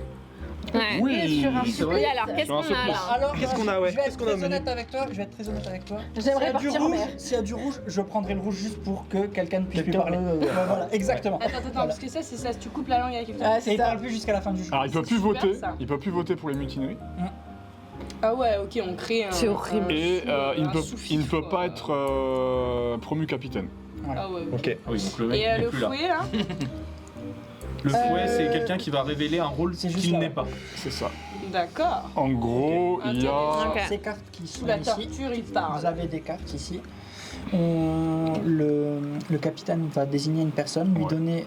Ouais. Et sur un c'est souffle. vrai. Oui, alors qu'est-ce qu'on a là? Alors, Qu'est-ce qu'on a, ouais, je vais qu'est-ce être qu'on a au très menu honnête avec toi. J'aimerais S'il y a du partir en rouge, mer. s'il y a du rouge, je prendrai le rouge juste pour que quelqu'un ne puisse plus Quelqu'un parler. veut- Ouais, voilà, exactement. Attends, Voilà. parce que ça, c'est ça, si tu coupes la langue avec quelqu'un. Ah, Et c'est il ça. parle plus jusqu'à la fin du jeu. Alors, il peut plus super, voter. ça. Il peut plus voter pour les mutineries. Ah ouais, ok, on crée un. C'est horrible. Et il ne peut pas être. être promu capitaine. Ah ouais. Ok. Ah oui, donc le mec Et n'est le plus là. fouet, là Le fouet, c'est quelqu'un qui va révéler un rôle C'est juste qu'il là, n'est ouais. pas. C'est ça. D'accord. En gros, il y a... Ok. Ces cartes qui sont La ici. torture, il parle. Vous avez des cartes ici. Le capitaine va désigner une personne, lui Ouais. donner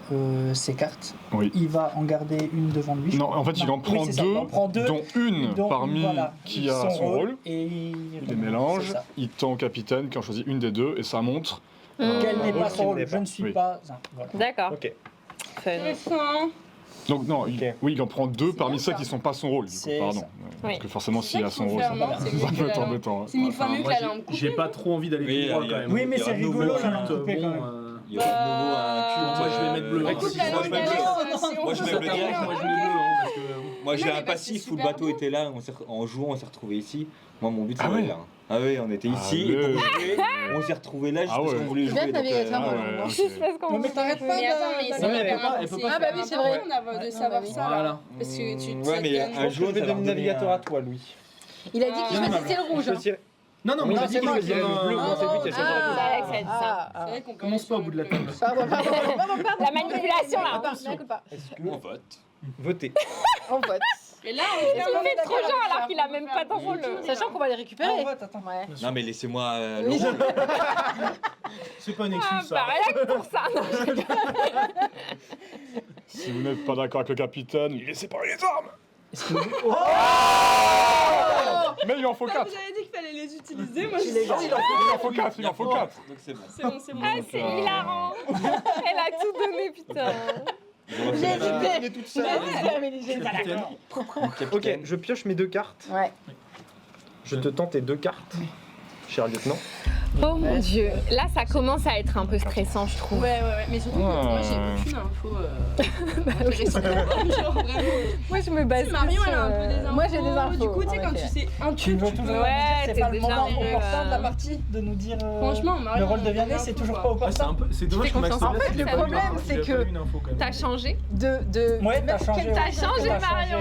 ses cartes. Oui. Il va en garder une devant lui. Non, en fait, il en prend oui, c'est ça, deux, il en prend deux, dont une dont, parmi voilà, qui a son rôle. Et Il les mélange, c'est ça. il tend au capitaine qui en choisit une des deux et ça montre. Quel n'est rôle pas qu'il son rôle n'est Je pas. ne suis Oui. pas un. Voilà. D'accord. Ok. Fun. Donc non, Ok. oui, il en prend deux parmi bien ceux ça. qui sont pas son rôle. Du coup, C'est pardon. ça. Parce Oui. que forcément, C'est s'il ça a qu'il son faut rôle, faire, ça non va C'est ça que peut la être lampe. embêtant. C'est mille fois mieux que Moi, la lampe j'ai coupée. pas trop envie d'aller Oui, tout droit il y quand a- même. Oui, mais Il y c'est aura de nouveau rigolo, un- la lampe coupée quand même. Il y aura de nouveau un culte. Moi je vais mettre bleu. Moi, hein. je vais mettre bleu. Moi, je vais le dire. Moi je mets bleu. hein, parce que- Moi j'ai Non, un mais parce que passif c'est où le super bateau beau. était là, en jouant on s'est retrouvé ici. Moi mon but c'est Ah ouais. là. Ah oui, on était ici Allez. et pour jouer, on s'est retrouvé là juste Ah parce ouais. qu'on voulait Je vais jouer. être donc, navigateur, Ah moi. ouais, ok. Juste parce qu'on Non, mais t'arrêtes pas Mais attends, mais de- c'est Non, mais hyper elle peut pas important Ah bah oui, c'est vrai. de savoir ça. Voilà. là. Parce que tu Ouais, mais un Je jaune vais ça va donner le navigateur redonner à toi, Louis. Il a dit qu'il Ah, choisissait le rouge. Je hein. peux tirer- Non, non, mais Oui, il a non, dit c'est qu'il moi, choisissait il y a le bleu, un. moi, c'est lui qui a choisi. C'est Alex qui a dit ça. Ah, C'est vrai qu'on Commence pas au bout de la table. Pardon. La manipulation là. N'écoute pas. Est-ce que On vote. voter On vote. Et là, Il fait trop genre alors qu'il a même pas de rôle. Sachant qu'on va les récupérer. Ah, vote, attends. Ouais. Non mais laissez-moi Oui. Laurent. C'est pas une Ah excuse bah ça. rien que pour ça. Non, je rigole. Si vous n'êtes pas d'accord avec le capitaine, laissez parler les armes. Mais il en faut 4. Vous avez dit qu'il fallait les utiliser, moi je Il en faut 4, il en faut 4. Donc c'est bon. C'est bon, c'est bon. Ah c'est hilarant. Elle a tout donné putain. J'ai hésité. On est toute seule. Amélie, j'ai hésité. Capitaine. Ok, je pioche mes deux cartes. Ouais. Je te tente tes deux cartes. cher lieutenant. Oh mon dieu, là ça commence à être un peu stressant, je trouve. Ouais, mais surtout que moi j'ai aucune info intéressante. Genre vraiment. Moi je me base. Marion elle a un peu des infos. Moi, j'ai des infos, Du coup, tu sais, en quand effet. tu sais un Tu truc, veux tu toujours peux. Ouais, c'est t'es pas le déjà moment un peu, opportun de la partie de nous dire Franchement, Marion, le rôle de elle a Vianney, des c'est infos, toujours quoi. pas opportun. C'est dommage que Max confiance en Tobias, fait, il a le pas eu problème, une- c'est il a que- pas eu une info quand même. T'as changé de Ouais, t'as changé. quel- ouais. T'as changé, T'as Marion.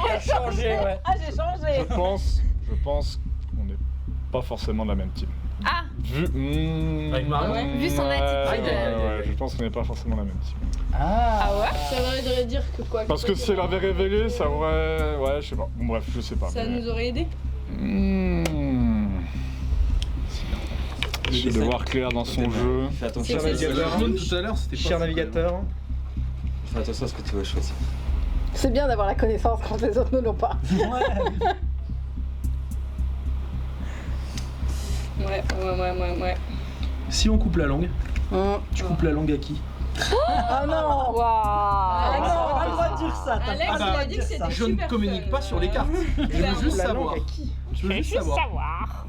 T'as changé, ouais. Ah, j'ai changé. Je pense qu'on n'est pas forcément de la même team. Ah, Avec Marion. Vu son attitude. Ouais, je pense qu'on n'est pas forcément la même team. ah ouais. Ça voudrait dire que quoi Parce que si elle avait révélé, ça aurait... Ouais, je sais pas. Bon, bref, je sais pas. Ça mais- nous aurait aidé. J'essaie de voir clair dans son jeu. Fais attention, C'est- Tout à l'heure, c'était pas Cher fou, navigateur, fais attention à ce que tu vas choisir. C'est bien d'avoir la connaissance quand les autres ne l'ont pas. Ouais. Si on coupe la langue, Hum. tu coupes la langue à qui? Oh non. Alex, Waouh. t'as pas le droit de dire ça. T'as Alex, pas le il droit a de dit que dire ça. c'était Je ne super communique fun. pas sur les cartes. Je veux juste La langue savoir. à qui Je veux juste savoir. savoir.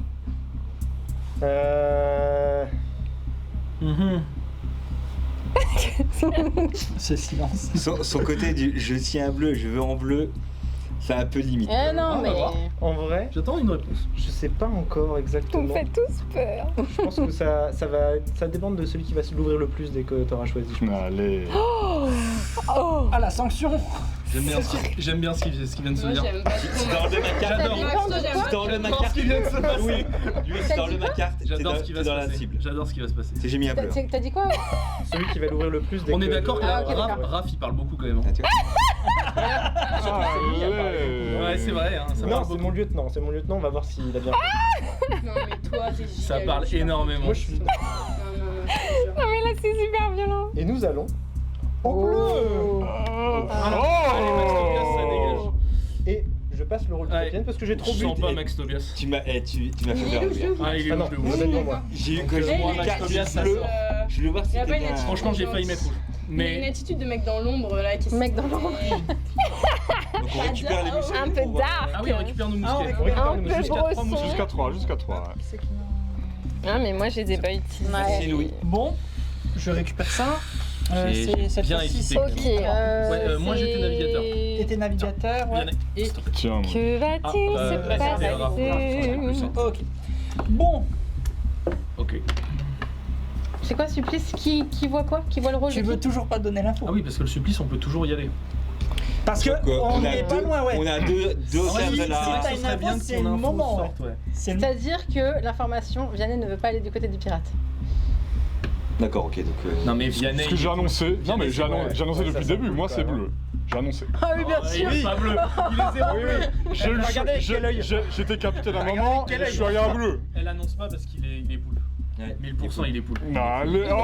Mhm. Ce silence. Son côté du je tiens un bleu, je veux en bleu, c'est un peu limite. Eh non, On va mais. voir. en vrai, J'attends une réponse. je sais pas encore Vous exactement. me faites tous peur. Je pense que ça dépend de celui qui va l'ouvrir le plus dès que tu auras choisi. je pense. Allez. Ah, la sanction. J'aime bien ce qu'il vient de se Moi, dire. j'aime pas Tu trop. t'enlèves ma carte. J'adore. Tu t'enlèves ma J'adore carte. ce qui vient de se passer. Oui, lui, tu t'enlèves ma carte. T'es J'adore dans, ce qui va t'es se dans la passer. cible. J'adore ce qui va se passer. C'est j'ai mis un bleu. T'as dit quoi? Celui qui va l'ouvrir le plus dès On que est d'accord que Ah, là, ok, Raph, d'accord. Raph, il parle beaucoup quand même. Ah, tu vois. Allez. Ouais, c'est vrai. Hein, ça Non, parle c'est beaucoup. mon lieutenant, on va voir s'il a bien. Non, mais toi, t'es Ça parle énormément. Moi je suis. Non, Non mais là c'est super violent. Et nous allons au bleu. Allez, Max Tobias, ça dégage. Et je passe le rôle de Allez. capitaine parce que j'ai trop Je bu. sens pas Max Tobias. Tu m'as fait peur. lui. Ah, il est Ah non, rouge de vous ouf. êtes devant moi. J'ai eu que Donc, j'ai moi, mis Max carte Tobias, ça bleu. sort. Je voulais voir si Il y a pas c'était une bien. attitude. Franchement, j'ai failli mettre rouge. Une Mais attitude de mec dans l'ombre là qui Mec dans l'ombre. Donc on récupère les muscles. Un peu pour, dark. ah oui, on récupère nos mousquets. On récupère Un nos peu muscles. brosson. Jusqu'à 3, ouais. Ah mais moi je les ai pas utilisés. Merci Louis. Bon, je récupère ça. J'ai C'est cette bien fois-ci, hésité. c'est Ok. qui Moi, j'étais navigateur. T'étais navigateur, ouais. Vianney. Et Tiens. Que va-t-il se c'était Raph. passer? ok. Bon, Ok. C'est quoi, Supplice? Qui voit quoi? Qui voit le rôle tu de veux qui? toujours pas donner l'info Ah oui, parce que le supplice, on peut toujours y aller. Parce que on n'est pas loin, ouais. On a deux Ah terres oui, de si la. t'as ce une serait info, bien que c'est ton le info moment, sorte, ouais. C'est le- C'est-à-dire que l'information, Vianney ne veut pas aller du côté du pirate. D'accord, ok, donc. Non mais Vianney. Ce que j'ai annoncé, non mais j'ai c'est vrai. annoncé Ouais, depuis ça, le c'est début, cool, moi quand c'est même. bleu. J'ai annoncé. Ah oui, bien sûr. Il est pas bleu. Il est zéro bleu. J'ai eu Regardez avec quel œil. J'étais capitaine à un moment, et je suis arrivé en bleu. Elle annonce pas parce qu'il est poule. Ouais. 1000% il est poule. Non, allez. Oh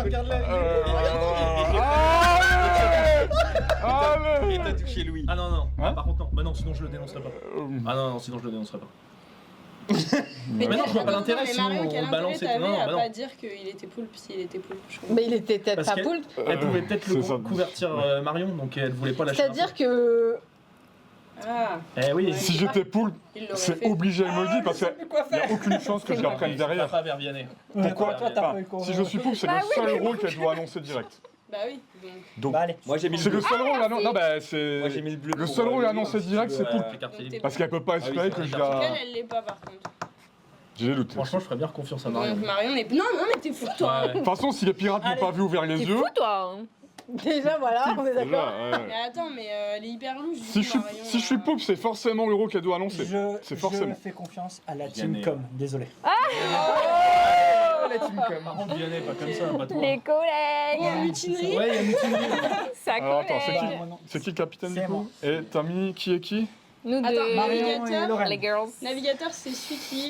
Regarde-le. Allez. Et t'as touché Louis. Ah non, non. Ah, Hein par contre, non. Bah non, sinon je le dénoncerai pas. Ah non, non, sinon je le dénoncerai pas. Mais non, je vois pas l'intérêt, mais sinon Marion, on quel le balance intérêt et tout. Non, t'avais non, à bah pas non. dire qu'il était poulpe s'il était poulpe, je comprends. Mais il était peut-être Parce pas qu'elle- poulpe. Elle pouvait peut-être C'est ça. convertir Marion, donc elle voulait pas lâcher. C'est-à-dire que. Ah, Eh oui. Si j'étais poule, il l'aurait c'est fait. obligé, elle me le dit, parce qu'il Quoi n'y a faire aucune chance que je la prenne derrière. Pas vers Vianney. Pourquoi Toi, t'as Enfin, pas eu courage. si je suis poule, c'est le seul rôle qu'elle doit annoncer direct. Bah oui, donc. Donc, Bah allez. Moi j'ai mis le c'est bleu. le seul rôle annoncé. Non, bah Moi j'ai c'est. mis le bleu. Le pour, seul rôle Louis, annoncé un petit direct, peu, c'est poule. Les cartes Donc, libres. Parce qu'elle peut pas espérer oui, que c'est je vrai. la. Elle l'est pas par contre. J'ai des doutes. Franchement, je ferais bien confiance à Marion. Donc Marion n'est. Non, non, mais t'es fou toi! Ouais. De toute façon, si les pirates m'ont pas vu ouvrir les T'es yeux. fou toi. Déjà, voilà, on est Déjà, d'accord. ouais. Mais attends, mais elle est hyper louche. du Si coup, je suis, Marion, si je suis poule, c'est forcément le rôle qu'elle doit annoncer. C'est Je forcément. fais confiance à la team Vianney. com, désolé. La team com. Par contre, Vianney, pas comme ça, pas toi. Les collègues. Il y a mutinerie. Ouais, il y a mutinerie. Ça Alors attends, c'est collègue. qui C'est qui le capitaine du C'est coup Et t'as mis qui est qui Nous Attends, deux. Marion et navigateur. Lorraine. Les girls. Navigateur, c'est celui qui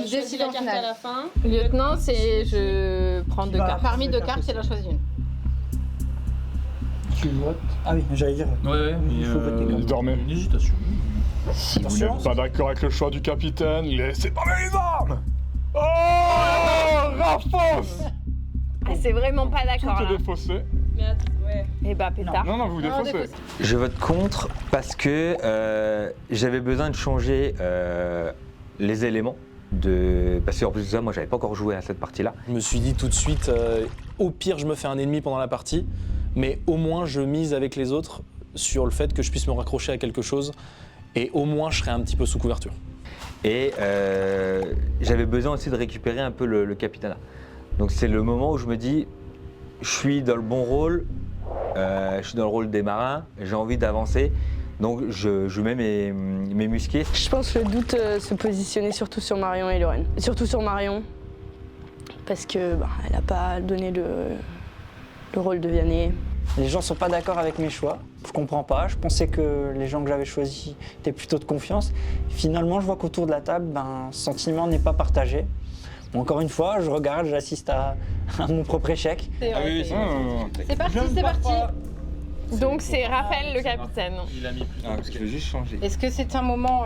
décide choisit la en carte finale. à la fin. Lieutenant, c'est je prends deux Bah, cartes. Parmi deux c'est cartes, elle en choisit une. Tu votes. Ah oui, j'allais dire. Ouais, ouais, mais Il faut voter quand Il même. dormait. une hésitation. Si vous Attention. n'êtes pas d'accord avec le choix du capitaine, laissez tomber les armes. Oh Rafos Ah, c'est vraiment pas Tout d'accord est là. défaussé. Mais attends, ouais. Et bah pétard. Non, vous défaussez. Je vote contre parce que j'avais besoin de changer les éléments. Parce qu'en plus de ça, moi j'avais pas encore joué à cette partie-là. Je me suis dit tout de suite, au pire je me fais un ennemi pendant la partie, mais au moins je mise avec les autres sur le fait que je puisse me raccrocher à quelque chose et au moins je serai un petit peu sous couverture. Et j'avais besoin aussi de récupérer un peu le capitanat. Donc c'est le moment où je me dis, je suis dans le bon rôle, je suis dans le rôle des marins, j'ai envie d'avancer. Donc je mets mes musquets. Je pense que le doute se positionnait surtout sur Marion et Lorraine. Surtout sur Marion, parce que elle n'a pas donné le rôle de Vianney. Les gens sont pas d'accord avec mes choix. Je comprends pas. Je pensais que les gens que j'avais choisis étaient plutôt de confiance. Finalement, je vois qu'autour de la table, ce sentiment n'est pas partagé. Bon, encore une fois, je regarde, j'assiste à mon propre échec. C'est parti, c'est parti. Donc c'est Raphaël le capitaine. Il a mis plus. Parce que je veux juste changer. Est-ce que c'est un moment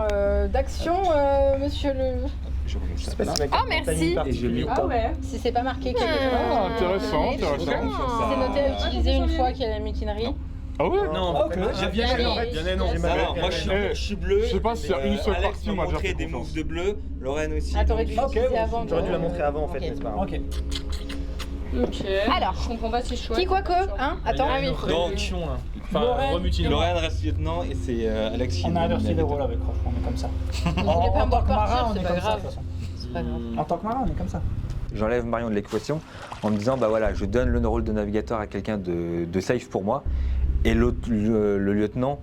d'action, monsieur le... Oh merci. Et je mets Ah ouais. Si c'est pas marqué quelque chose. Ah, intéressant. C'est noté à utiliser une fois qu'il y a la mutinerie. Ah ouais? Non, j'ai bien non. Moi je suis bleu. Je sais pas s'il y a une seule Alex partie où m'a moi j'ai montré fait des confiance. moves de bleu, Lorraine aussi. Ah, t'aurais dû l'utiliser avant. J'aurais dû la montrer avant en fait, Ok. mais c'est pas grave. Ok. Ok. Alors, Je comprends pas ces choix. qui quoi que, hein? Attends. Il y a une Donc, réduction là. Enfin, Lorraine, remutine. Lorraine reste lieutenant et c'est Alex qui On a est inversé les navigateur. rôles avec Rof, on est comme ça. Vous voulez pas En tant que partir, marin, on c'est est pas comme ça de grave. toute façon. C'est pas grave. En tant que marin, on est comme ça. J'enlève Marion de l'équation en me disant, bah voilà, je donne le rôle de navigateur à quelqu'un de safe pour moi et l'autre, le lieutenant,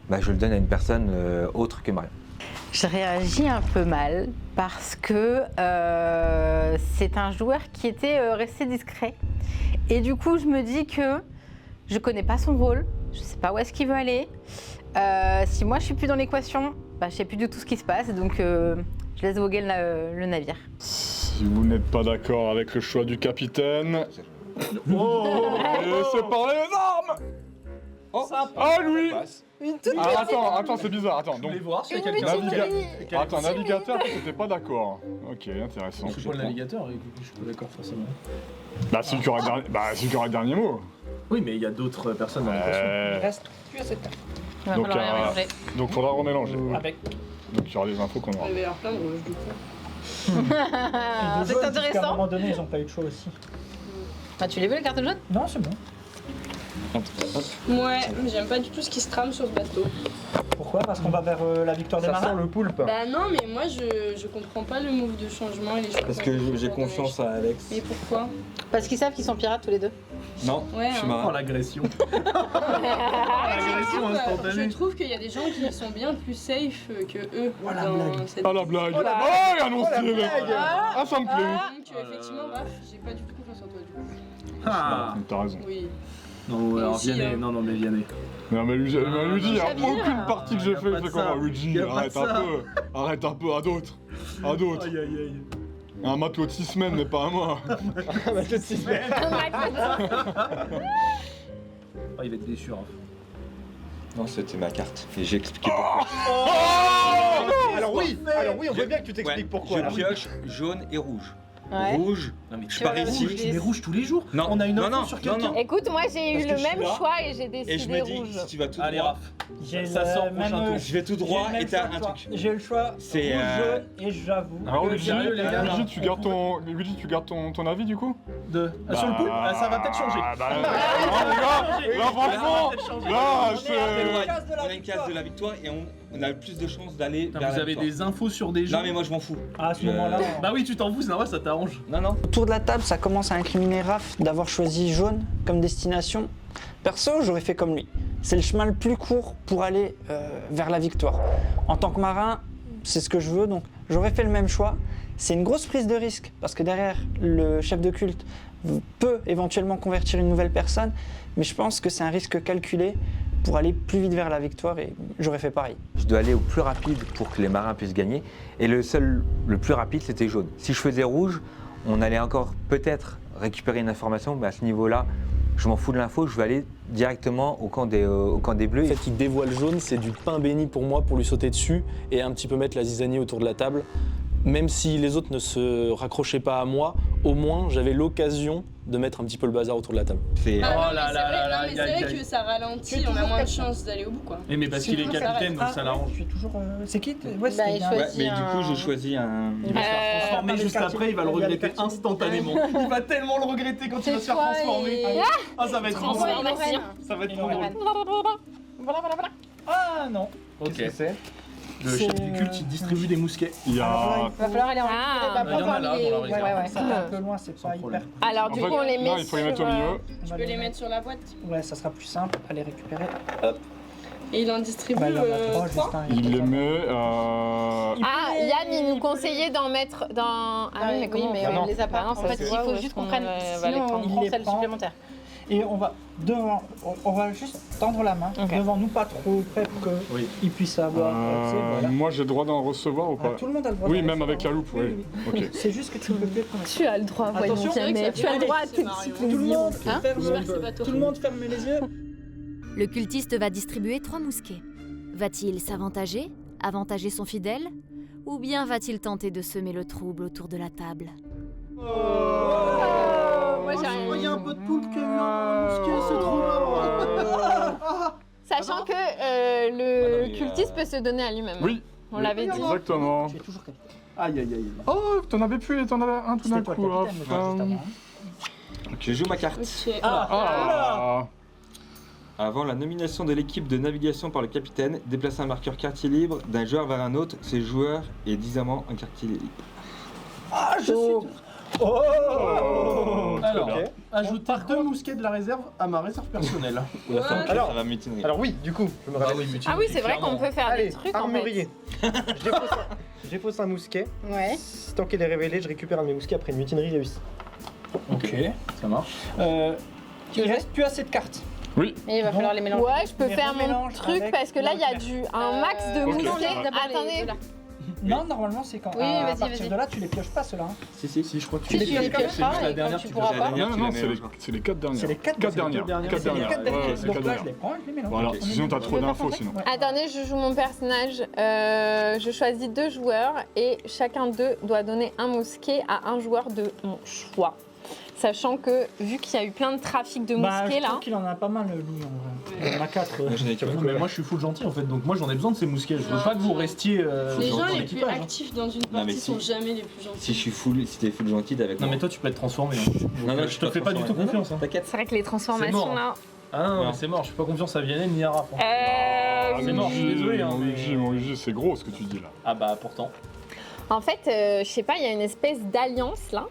bah, je le donne à une personne autre que Marion. Je réagis un peu mal parce que c'est un joueur qui était resté discret. Et du coup, je me dis que je connais pas son rôle, je sais pas où est-ce qu'il veut aller. Si moi je suis plus dans l'équation, je sais plus du tout ce qui se passe, donc je laisse voguer le navire. Si vous n'êtes pas d'accord avec le choix du capitaine... Oh, c'est parler les armes. Ah lui. Ah, attends, c'est bizarre, attends. Je Donc, voulais voir s'il y a quelqu'un Attends, navigateur, t'étais pas d'accord. Ok, intéressant. Je suis pas le navigateur, et je suis pas d'accord forcément. Bah, c'est lui qui aura le dernier mot. Oui, mais il y a d'autres personnes dans l'équation. Il reste plus à cette table. Il va Donc, falloir les mélanger. Donc faudra remélanger. Avec. Donc il y aura les infos qu'on aura. Il va y avoir plein de rouges, du coup. Et de C'est jaune, jusqu'à un intéressant. moment donné, ils n'ont pas eu de choix aussi. Ah, tu les veux les cartes jaunes? Non, c'est bon. Ouais, mais j'aime pas du tout ce qui se trame sur ce bateau. Pourquoi? Parce qu'on va vers la victoire des Ça sent marins. le poulpe. Bah non, mais moi je comprends pas le move de changement et les choix. Parce que j'ai confiance à Alex. Mais pourquoi? Parce qu'ils savent qu'ils sont pirates tous les deux. Non, Ouais, je suis hein. marin. Oh l'agression. Je trouve qu'il y a des gens qui sont bien plus safe que eux. Oh, la dans blague. cette- Ah la blague. Oh la- Oh, il y a mon style. Ah, ça me plaît. Donc effectivement, Raph, j'ai pas du tout confiance en toi du coup. Ah. T'as raison. Oui. Non, alors aussi, Vianney, hein. non, mais Vianney. Non mais Luigi, il y a Xavier, aucune partie que j'ai y a fait, pas c'est de comment ça. Luigi, Y a pas de arrête un ça. peu, arrête un peu, à d'autres, à d'autres. Aïe aïe aïe. Un matelot de 6 semaines, mais pas à moi. Oh, il va être déçu. Hein. Non, c'était ma carte. Et j'ai expliqué pourquoi. Alors oui, on veut bien que tu t'expliques pourquoi. Je alors. pioche jaune et rouge. Ouais. Rouge, Non, mais je Tu pars vas ici. rouge. Tu mets rouge tous les jours. Non, On a une non, info non, sur non, quelqu'un. non. Écoute, moi j'ai eu Parce que le je suis même là. choix et j'ai Et je décidé me dis, rouge. si tu vas tout Allez, droit, Raph. J'ai Ça le sort même, prochain tour. je vais tout droit j'ai le et même t'as choix un que toi. truc. J'ai le choix C'est, rouge, jaune et j'avoue. Alors que Luigi, sérieux, les gars, Luigi, tu gardes ton avis du coup? Sur le poulpe, ça va peut-être changer. Bah, là franchement, là c'est... On a une case de la victoire et on a le plus de chances d'aller Putain, vers vous la avez victoire. des infos sur des gens. Non mais moi je m'en fous. À ce moment-là, Bah oui, tu t'en fous, c'est normal, ça t'arrange. Non, non. Autour de la table, ça commence à incriminer Raph d'avoir choisi jaune comme destination. Perso, j'aurais fait comme lui. C'est le chemin le plus court pour aller vers la victoire. En tant que marin, c'est ce que je veux, donc j'aurais fait le même choix. C'est une grosse prise de risque, parce que derrière, le chef de culte peut éventuellement convertir une nouvelle personne, mais je pense que c'est un risque calculé pour aller plus vite vers la victoire, et j'aurais fait pareil. Je dois aller au plus rapide pour que les marins puissent gagner. Et le plus rapide, c'était jaune. Si je faisais rouge, on allait encore peut-être récupérer une information, mais à ce niveau-là, je m'en fous de l'info, je vais aller directement au camp des bleus. En fait, il dévoile jaune, c'est du pain béni pour moi pour lui sauter dessus et un petit peu mettre la zizanie autour de la table. Même si les autres ne se raccrochaient pas à moi, au moins j'avais l'occasion de mettre un petit peu le bazar autour de la table. C'est. Oh Ah, là mais là là là, c'est vrai que ça ralentit, on a moins de chances d'aller au bout quoi. Mais parce qu'il est capitaine, donc ça l'arrange. Je suis toujours. C'est qui Bah, Ouais, c'était il bien. choisit mais du coup, j'ai choisi un. Il va se faire transformer Attends, juste les après, il va le quartiers, regretter les quartiers. instantanément. Il va tellement le regretter quand il va se faire toi transformer. et- Ah, ça va être trop Transforme drôle. en reine. Ça va être Et trop drôle. Voilà, voilà, voilà. Ah non. Ok. Qu'est-ce que c'est Le chef du culte, il distribue des mousquets. Il y a. Il va falloir aller en Ah. Il y en a là, dans la Ouais, réserve. ouais, ouais. Ça va un peu loin, c'est pas hyper. problème. Alors, En du fait, coup, on les met non, il faut les mettre au sur, milieu. On Tu va peux les mettre sur la boîte. Ouais, ça sera plus simple à les récupérer. Et il en distribue Bah, il y en a trois, 3. juste un. Il les met. Ah, Yann, il nous conseillait d'en mettre dans. Ah oui, mais comment mais on fait on les a pas. Bah non, En ça fait, se il voit, faut où juste est-ce qu'on qu'on prenne. va les Sinon, on prendre. prend Il les celle prend. supplémentaire. Et on va devant, on va juste tendre la main Ok. devant nous, pas trop près pour Oui. qu'il puisse avoir. tu sais, voilà. Moi, j'ai le droit d'en recevoir ou Ah, pas tout le monde a le droit. Oui, d'en même recevoir. avec la loupe, oui. Ok. C'est juste que tu ne peux plus être Tu as le droit, voyons Attention, jamais. Tu as le droit à tes petits Tout le plaisirs. monde, Hein tout le monde ferme les yeux. Le cultiste va distribuer 3 mousquets. Va-t-il s'avantager, avantager son fidèle, ou bien va-t-il tenter de semer le trouble autour de la table? Moi, j'ai rien. Il y a un peu de poulpe qui a eu un mousquet, c'est trop marrant. Sachant que le cultiste peut se donner à lui-même. Oui, On l'avait dit. exactement. Tu es toujours capitaine. Aïe aïe aïe. Oh, t'en avais plus, t'en avais un tout d'un C'était toi coup. le capitaine, mais pas juste avant. Je joue ma carte. Ok. Ah, Avant la nomination de l'équipe de navigation par le capitaine, déplacer un marqueur quartier libre d'un joueur vers un autre. Ce joueur est bizarrement un quartier libre. Ah, je suis. Oh, Alors, très bien. ajoute 2 mousquets de la réserve à ma réserve personnelle. Alors- ça va mutinerie. Alors oui, du coup, je me rappelle. Ah oui, c'est vrai qu'on peut faire Allez, des trucs en fait. armurier. J'ai faussé un mousquet. Ouais. Tant qu'il est révélé, je récupère un de mes mousquets après une mutinerie réussie. Ok, ça marche. Tu as cette carte. Oui, Et il va falloir les mélanger. Ouais, je peux Mais faire mon remélange truc avec parce que là, il y a un max de Ok. mousquets. D'abord les Attendez, deux-là. Non, normalement, c'est quand. Oui, à vas-y, partir vas-y. de là, tu les pioches pas, ceux-là. hein. Si, je crois que Tu les pioches. piocheras C'est juste la et dernière quand tu qui pourras pioche. pas. dernière, non, tu non, la c'est mélanges. les 4 dernières. C'est les quatre dernières. dernières. Quatre C'est les dernières. quatre dernières. Ouais, c'est les Donc 4 là, je dernières. les prends et je les mélange. Voilà, On est sinon t'as bon. trop d'infos sinon. attendez, je joue mon personnage. Je choisis 2 joueurs et chacun d'eux doit donner un mousquet à un joueur de mon choix. Sachant que, vu qu'il y a eu plein de trafic de Bah, mousquets je là, trouve qu'il en a pas mal, lui. Il en a 4. Moi, j'en ai qu'un. Non, mais moi je suis full gentil en fait, donc moi j'en ai besoin de ces mousquets. Je veux pas que vous restiez Les dans gens les plus l'équipage. actifs dans une mais partie si. sont jamais les plus gentils. Si je suis full, si t'es full gentil, t'es avec Non moi. mais toi tu peux être transformé. Hein. Non, Donc, je te fais pas du tout transformé. confiance. Hein. T'inquiète. c'est vrai que les transformations mort. là. Ah non, Non. mais c'est mort, je fais pas confiance à Vianney ni à Raph. hein. Ah, c'est mais mort, je suis désolé, hein, mais- mon Luigi, c'est gros ce que tu dis là. Ah bah pourtant. En fait, je sais pas, il y a une espèce d'alliance là.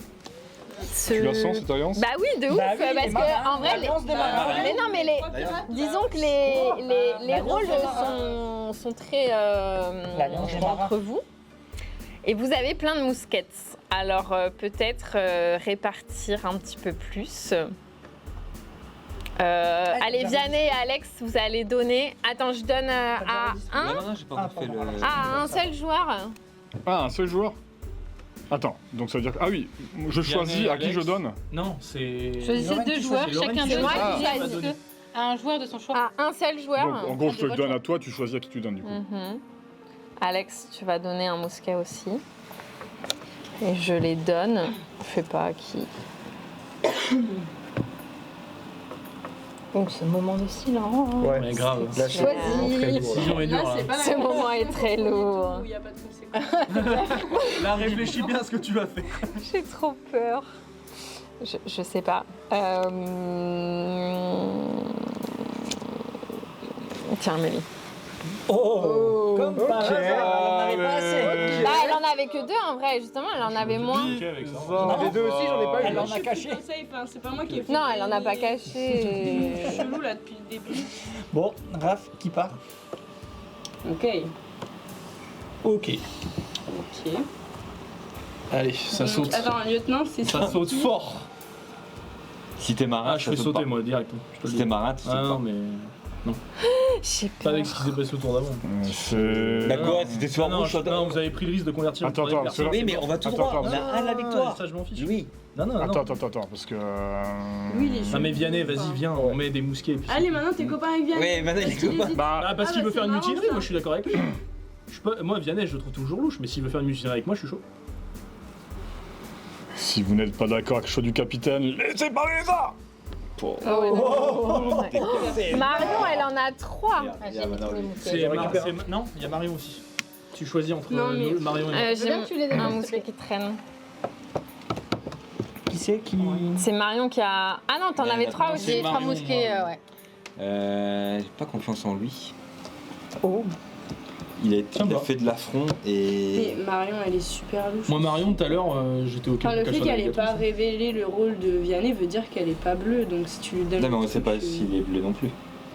Tu la sens cette alliance? Bah oui, de ouf, Bah oui, parce les que marins, en vrai, l'alliance des marins. mais non, mais disons que les l'alliance rôles des marins. sont très L'alliance des marins. entre vous. Et vous avez plein de mousquettes. Alors peut-être répartir un petit peu plus. Allez, Vianney et Alex, vous allez donner. Attends, je donne à un. Non, j'ai pas encore fait le. À un seul joueur. Ah, un seul joueur? Attends, donc ça veut dire que... Ah oui, je choisis à qui je donne? Non, c'est. Choisissez Lorraine, 2 tu joueurs, choisis. chacun Lorraine, d'eux tu choisis. choisit un joueur de son choix. À un seul joueur. Donc en gros, je te le donne à toi, tu choisis à qui tu donnes du coup. Mhm. Alex, tu vas donner un mousquet aussi. Et je les donne. Je sais pas à qui. Donc ce moment de silence. Mais grave. Là, je- Choisis. Décision est dure. Là, c'est hein. pas la Ce moment est très lourd. où il n'y a pas de conséquences. Là, réfléchis bien à ce que tu vas faire. J'ai trop peur. Je sais pas. Tiens, Amélie. Oh, comme par hasard, elle en avait pas assez. Bah, elle en avait que 2 en vrai, justement, elle en avait moins. Ok avec ça. J'en avais 2 aussi, j'en ai pas eu. Elle en Je a suis caché. plutôt safe, hein, c'est pas moi qui ai fait. Non, elle en a pas des- caché. Je suis chelou là depuis le début. Bon, Raph, qui part? Ok. Ok. Ok. Allez, ça saute. Attends, lieutenant, c'est Ça saute fort. Si t'es marin, Ah, je fais saute sauter pas. moi direct. Je te le Si dis. t'es marin, tu sautes Ah non, pas. mais. J'ai Pas peur. avec ce qui s'est passé au tour d'avant. C'est... D'accord, si t'es sur Non, rouge, non, vous avez pris le risque de convertir Attends, une troisième attends, personne. cela- Oui, mais on va tout Attends, droit. attends. On a un la victoire. Ça, je m'en fiche. Oui. Non, non, non. Attends, parce que... Oui, les Non, jeux. mais Vianney, vas-y, viens, on met des mousquets. Et puis Allez, maintenant t'es copain avec Vianney. Ouais, maintenant, il est Parce qu'il copain. hésite. Bah, Ah, parce Ah, qu'il bah, veut c'est faire une marrant, mutinerie, ça. moi je suis d'accord avec lui. Moi, Vianney, je le trouve toujours louche, mais s'il veut faire une mutinerie avec moi, je suis chaud. Si vous n'êtes pas d'accord avec le choix du capitaine, laissez parler les armes. Marion, elle en a 3. Non, il y a Marion aussi. Tu choisis entre Non, mais- Marion et J'ai un mousquet qui traîne. Qui c'est qui. C'est Marion qui a... Ah non, t'en avais 3 aussi. J'ai 3 mousquets, ouais. J'ai pas confiance en lui. Oh. Ça Il a va. fait de l'affront et. Et Marion, elle est super louche. Moi, Marion, tout à l'heure, j'étais au Enfin, le fait qu'elle ait pas révélé le rôle de Vianney veut dire qu'elle est pas bleue, donc si tu lui donnes. Non, mais on le sait pas truc, s'il est bleu non plus.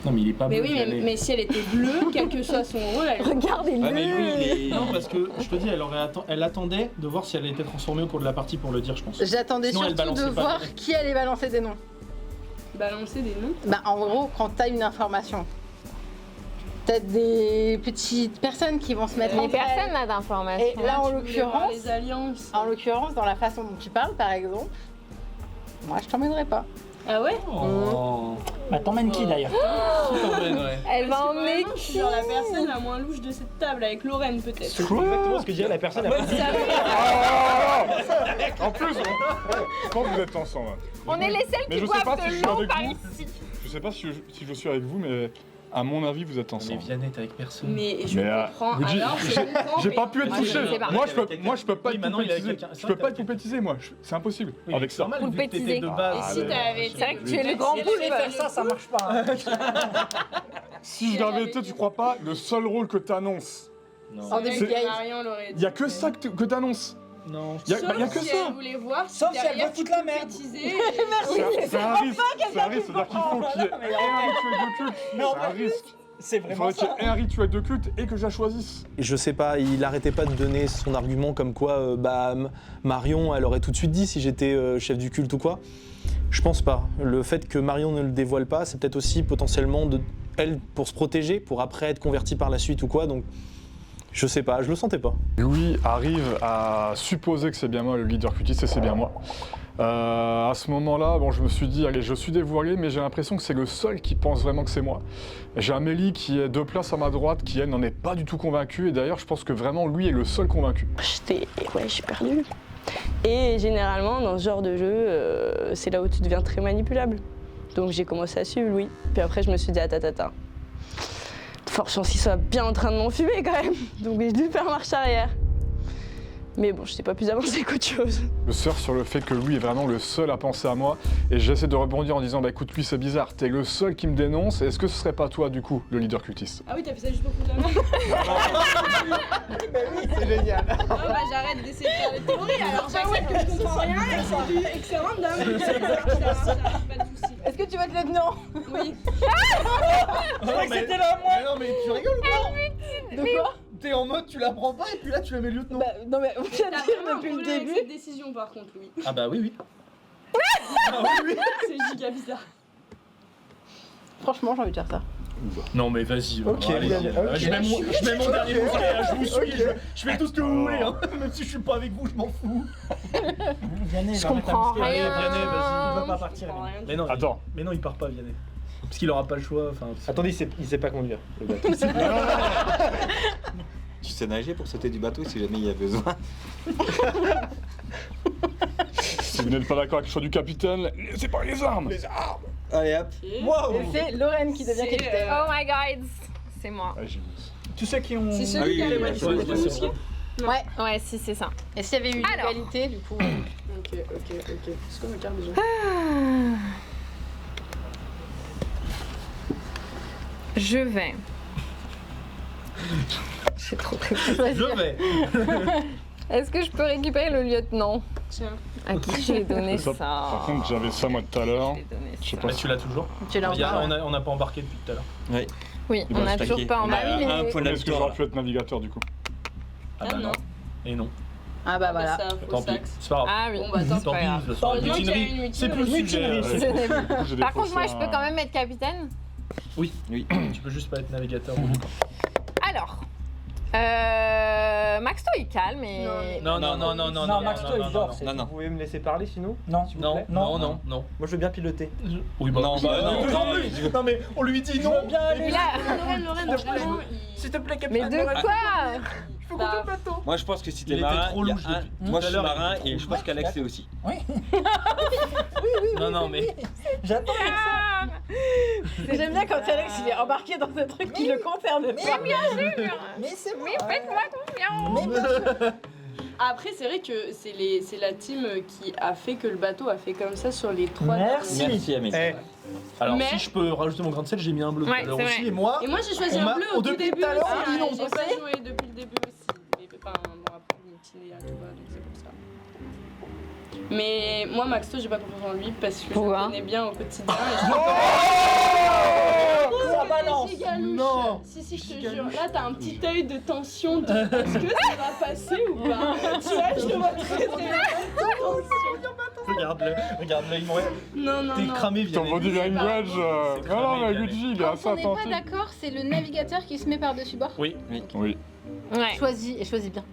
Non, mais il est pas Mais bleu. oui, mais si elle était bleue, quel que soit son rôle, elle. Regardez-le. Ah, mais lui, il est. Non, parce que je te dis, elle attendait de voir si elle était transformée au cours de la partie pour le dire, je pense. J'attendais Sinon, elle surtout de balançait pas. voir qui allait balancer des noms. Balancer des noms. Bah, en gros, quand t'as une information, t'as des petites personnes qui vont se mettre Mais entre elles. personne n'a d'informations. Et là, en Tu voulais voir l'occurrence, les alliances. dans la façon dont tu parles, par exemple, moi, je t'emmènerai pas. Ah ouais. Oh. Bah, t'emmènes qui d'ailleurs? Elle va Parce que emmener vraiment, je suis genre la personne la moins louche de cette table, avec Lorraine peut-être. C'est exactement ce que dirait la personne à En plus, quand vous êtes ensemble. On est les seuls Mais qui je sais pas boivent si je de suis l'eau avec par vous. ici. Je sais pas si je suis avec vous, mais à mon avis, vous êtes Mais ensemble. Vianney, t'es avec personne. Mais je Mais, comprends. vous dites- Alors, je comprends. J'ai mais- pas pu être Moi, je touché. sais pas. Moi, je peux pas Oui, être maintenant, il est avec poupétisé. quelqu'un. Je peux pas être poupétisé, moi. C'est impossible. Oui, Avec c'est ça. normal, vu que Poupétisé. t'étais de base. Et si allez. t'avais. C'est vrai que tu es le grand Si poulpe. tu faire ça, ça marche pas. Hein. Si je l'avais été, tu crois pas, le seul rôle que t'annonces, Non. En début de C'est- game. Marion l'aurait il y a que ça que t'annonces. Non. Il y a Sauf que si ça. elle voulait voir. Sauf si elle derrière, veut foutre tu la merde. poupétisais et- C'est un risque. C'est un risque. C'est-à-dire qu'il faut qu'il y ait Non, mais un rituel de culte. Mais en C'est un vrai, risque. C'est Il vraiment faudrait qu'il ça. y ait un rituel de culte et que je la choisisse. Je sais pas, il arrêtait pas de donner son argument comme quoi Marion, elle aurait tout de suite dit si j'étais chef du culte ou quoi. Je pense pas. Le fait que Marion ne le dévoile pas, c'est peut-être aussi potentiellement elle pour se protéger, pour après être convertie par la suite ou quoi. Donc je sais pas, je le sentais pas. Louis arrive à supposer que c'est bien moi le leader cultiste et c'est bien moi. À ce moment-là, bon, je me suis dit, allez, je suis dévoilé, mais j'ai l'impression que c'est le seul qui pense vraiment que c'est moi. J'ai Amélie qui est 2 places à ma droite, qui elle n'en est pas du tout convaincue, et d'ailleurs, je pense que vraiment lui est le seul convaincu. Je suis perdue. Et généralement, dans ce genre de jeu, c'est là où tu deviens très manipulable. Donc j'ai commencé à suivre Louis. Puis après, je me suis dit, attends. Fort chance qu'il soit bien en train de m'enfumer quand même. Donc j'ai dû faire marche arrière. Mais bon, je n'étais pas plus avancée qu'autre chose. Je surfe sur le fait que Louis est vraiment le seul à penser à moi, et j'essaie de rebondir en disant, bah écoute, lui c'est bizarre, t'es le seul qui me dénonce, est-ce que ce serait pas toi, du coup, le leader cultiste? Ah oui, t'as fait ça juste pour foutre la merde. C'est génial. Ah bah j'arrête d'essayer de faire des théories, alors j'accepte que je comprends rien et que c'est random. C'est exactement ça. Pas de soucis. Est-ce que tu vas être lieutenant? Oui. Je crois que c'était là, moi. Mais non, mais tu rigoles ou quoi? De quoi? T'es en mode, tu la prends pas et puis là, tu la mets lieutenant. Bah, non, mais on vient de T'as dire vraiment un depuis le problème avec début. cette décision par contre, Louis. Ah bah oui. Ah oui, oui. C'est giga bizarre. Franchement, j'ai envie de faire ça. Non mais vas-y, Ok, allez-y. ok. Je mets mon dernier mousquet, hein, je vous suis, je fais tout ce que vous voulez, hein. Même si je suis pas avec vous, je m'en fous. Vianney, Je va mettre un comprends mousquet. rien. Vianney, vas-y. Il va pas partir. Vianney. Mais non, Attends. mais non, il part pas, Vianney. Parce qu'il aura pas le choix, enfin... Attendez, il sait pas conduire, le bateau. Tu sais nager pour sauter du bateau si jamais il y a besoin. Si vous n'êtes pas d'accord avec le choix du capitaine, laissez pas les armes. Allez hop. Wow. Et c'est Lorraine qui devient capitaine. Oh my god, c'est moi. Ouais, j'ai vu. Tous ceux qui ont. C'est Ah celui oui, qui a oui, les oui, voitures. ouais, de ouais, mousquet. Ouais. Ouais, si, c'est ça. Et s'il y avait eu une Alors. égalité, du coup. Ok. C'est quoi ma carte déjà? Je vais. C'est trop très Je vais. Est-ce que je peux récupérer le lieutenant? Tiens. À qui je vais donner ça? Par contre, j'avais ça moi tout à l'heure. Je vais donner Je sais ça. pas Mais si tu l'as toujours. Tu l'as encore. On n'a pas embarqué depuis tout à l'heure. Oui, Il on va n'a se toujours taquer. pas en On a bas. un point de est-ce que j'aurais victoire. pu être navigateur du coup? Ah bah Ah, non. non. Et non. Ah bah voilà. C'est un Tant faux pis, sax. c'est pas grave. Ah oui. Bon bah tant Tant pas pis, grave. ce Tant sera bien qu'il y a mutinerie. une C'est plus mutinerie. sujet. Ce n'est pas- J'ai Par contre, défaussé moi, je peux un- quand même être capitaine. Oui, tu peux juste pas être navigateur. Alors, Maxto, il calme et... Non, Non, Max, toi, il dort. non, non. Vous pouvez me laisser parler sinon? Non, s'il vous Non, plaît. non. Moi, je veux bien piloter. Oui, bah Non, bah non. Non, mais on lui dit Je non. veux bien aller. Là, Lorraine, franchement, S'il te plaît, mais capitaine. de quoi? faut conduire le bateau. Moi, je pense que si Il t'es était marin, trop il y a louche un- depuis moi tout je à suis l'heure, marin il était et je pense trop- qu'Alex c'est aussi. Oui. Non, mais. J'attends. J'aime bien quand Alex il est embarqué dans un truc qui le concerne pas. Mais c'est moi. Faites-moi confiance. Mais bien sûr. Après, c'est vrai que c'est la team qui a fait que le bateau a fait comme ça sur les 3 Merci. Merci Amélie. Eh, Alors, Mais- si je peux rajouter mon grain de sel, j'ai mis un bleu tout Ouais, à l'heure c'est aussi. vrai. Et moi, Et moi j'ai choisi On un m'a- bleu au tout depuis début tout à l'heure, aussi, ils hein, l'ont j'ai pas passé. joué depuis le début aussi. Mais enfin, bon, après, mutiné à tout va, donc c'est pour ça. Mais moi, Maxto, j'ai pas confiance en lui parce que je Pourquoi le connais bien au quotidien. Ça balance. Non. Si, je te jure. Là, t'as un petit œil de tension de est-ce que ça va passer ou pas. Tu vois, je le vois très très bien. regarde-le, il m'aurait. Non, T'es cramé, Ton Vianney. body language. C'est Non, non, cramé, mais Vianney. Luigi, il est assez Quand on n'est pas attentif. d'accord, c'est le navigateur qui se met par-dessus bord. Oui. Oui. Ouais. Choisis bien.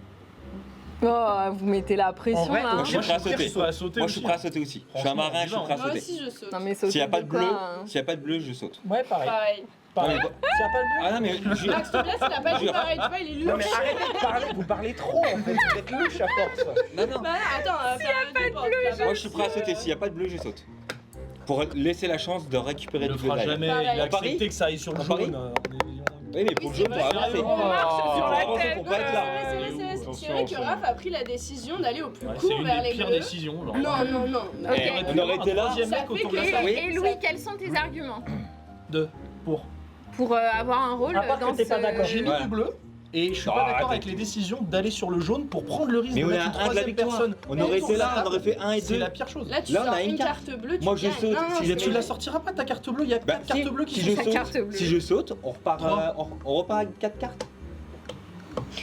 Oh, vous mettez la pression En vrai, là. Moi je suis prêt à sauter. Je peux sauter Moi je suis aussi. prêt à sauter aussi. Je suis un Franchement, marin, je suis prêt à Moi sauter. aussi, je saute. Non mais sauter S'il n'y a pas de bleu, quoi, hein. s'il y a pas de bleu, je saute. Ouais, pareil. Pareil. Pareil. Non, mais- S'il y a pas de bleu. Ah non mais je- Max Tobias, il a pas dit Jure. pareil, tu vois, il est Non louche. mais arrêtez de parler, vous parlez trop en fait, vous êtes louche à force. non non. Bah attends, s'il y a pas de bleu, Moi je suis prêt à sauter. S'il n'y a pas de bleu, je saute. Pour laisser la chance de récupérer Il le du bleu fera derrière. jamais, Pareil. il a On parie accepté que ça aille sur le On parie jaune. Oui mais pour le jaune, c'est pour vrai, avancer. on marche Et sur pour la avancer, tête. pour pas être là. C'est vrai que Raph a pris la décision d'aller au plus Ouais, court c'est une vers des les pires bleus. décisions. Non. Eh, on aurait été là. Troisième Ça mec fait autour de la que- table. Oui. Et Louis, quels sont tes arguments Pour. avoir un rôle À part dans que t'es pas d'accord. J'ai mis Voilà. du bleu. Et je suis Non, pas d'accord arrête. avec les décisions d'aller sur le jaune pour prendre le risque Mais de on est mettre à une un de la troisième victoire. personne. On aurait été là, on aurait fait 1 et C'est 2. la pire chose. Là, tu Là, on sors a une une carte. carte bleue, tu Moi, je gagnes. saute. Non, Si c'est j'ai Tu vrai. la sortiras pas ta carte bleue, il y a Bah, 4 cartes bleues qui si sont je carte saute, bleue. si je saute, on repart, Trois. on repart avec 4 cartes.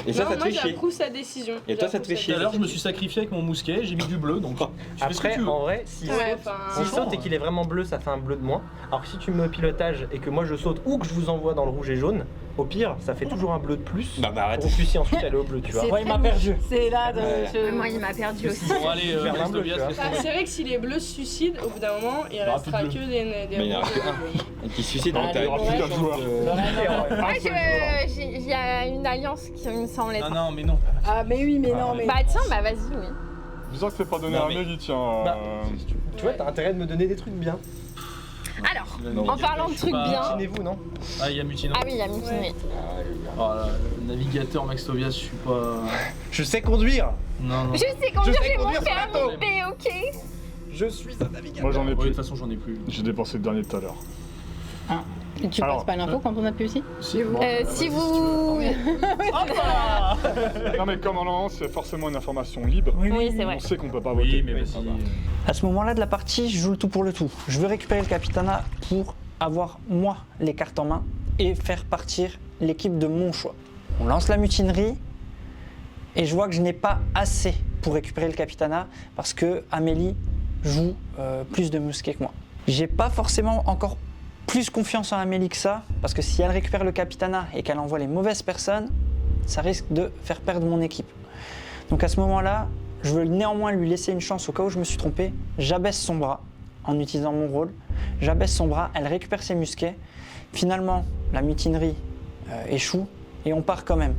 Et ça, Non, ça te moi fait chier. j'approuve sa décision. Et toi, ça te fait Tout chier. à l'heure, je me suis sacrifié avec mon mousquet, j'ai mis du bleu, donc tu fais ce que Après, tu veux. en vrai, si Ouais, enfin. s'il saute et qu'il est vraiment bleu, ça fait un bleu de moins. Alors que si tu me mets au pilotage et que moi je saute ou que je vous envoie dans le rouge et jaune, au pire, ça fait toujours un bleu de plus. Bah, arrête. Pour que vous puissiez ensuite aller au bleu, tu vois. Ouais, il m'a perdu. C'est là de. Ouais. Moi, il m'a perdu aussi. Bon, allez, Faire Max un bleu, Tobias, tu vois. laisse Enfin, tomber. c'est vrai que si les bleus se suicident, au bout d'un moment, il y aura restera plus que de des Mais il y en a rouges. que un. Et qui se suicide, donc Allez, t'as Il y aura plus qu'un joueur. Moi, il y a une alliance qui me semble être. Non, non, mais non. Ah, mais oui, mais non, mais. Bah tiens, bah vas-y, oui. Bizarre que c'est pas donné Non, à mais- Amélie, tiens. Bah, Tu vois, t'as intérêt de me donner des trucs bien. Alors, en parlant de trucs bien. Imaginez-vous, non? Ah, il y a Mutino. Ah oui, il y a mutiné. Oh là, le navigateur Max Tobias, je suis pas. Je sais conduire. Non, non. Je sais conduire, sais j'ai mon conduire ce permis bateau. B, ok. Je suis un navigateur. Moi j'en ai Oui, de plus. toute façon, j'en ai plus. J'ai dépensé le dernier tout à l'heure. Et tu Alors, passes pas l'info quand on appuie aussi Si, bon. Si vous. Non mais comme en moment c'est forcément une information libre, Oui, c'est vrai. on sait qu'on peut pas voter. Oui, mais vas-y. À ce moment-là de la partie, je joue le tout pour le tout. Je veux récupérer le Capitana pour avoir, moi, les cartes en main et faire partir l'équipe de mon choix. On lance la mutinerie et je vois que je n'ai pas assez pour récupérer le Capitana parce que Amélie joue plus de mousquets que moi. J'ai pas forcément encore plus confiance en Amélie que ça parce que si elle récupère le Capitana et qu'elle envoie les mauvaises personnes, ça risque de faire perdre mon équipe. Donc à ce moment-là, je veux néanmoins lui laisser une chance au cas où je me suis trompé. J'abaisse son bras en utilisant mon rôle. J'abaisse son bras, elle récupère ses musquets. Finalement, la mutinerie échoue et on part quand même.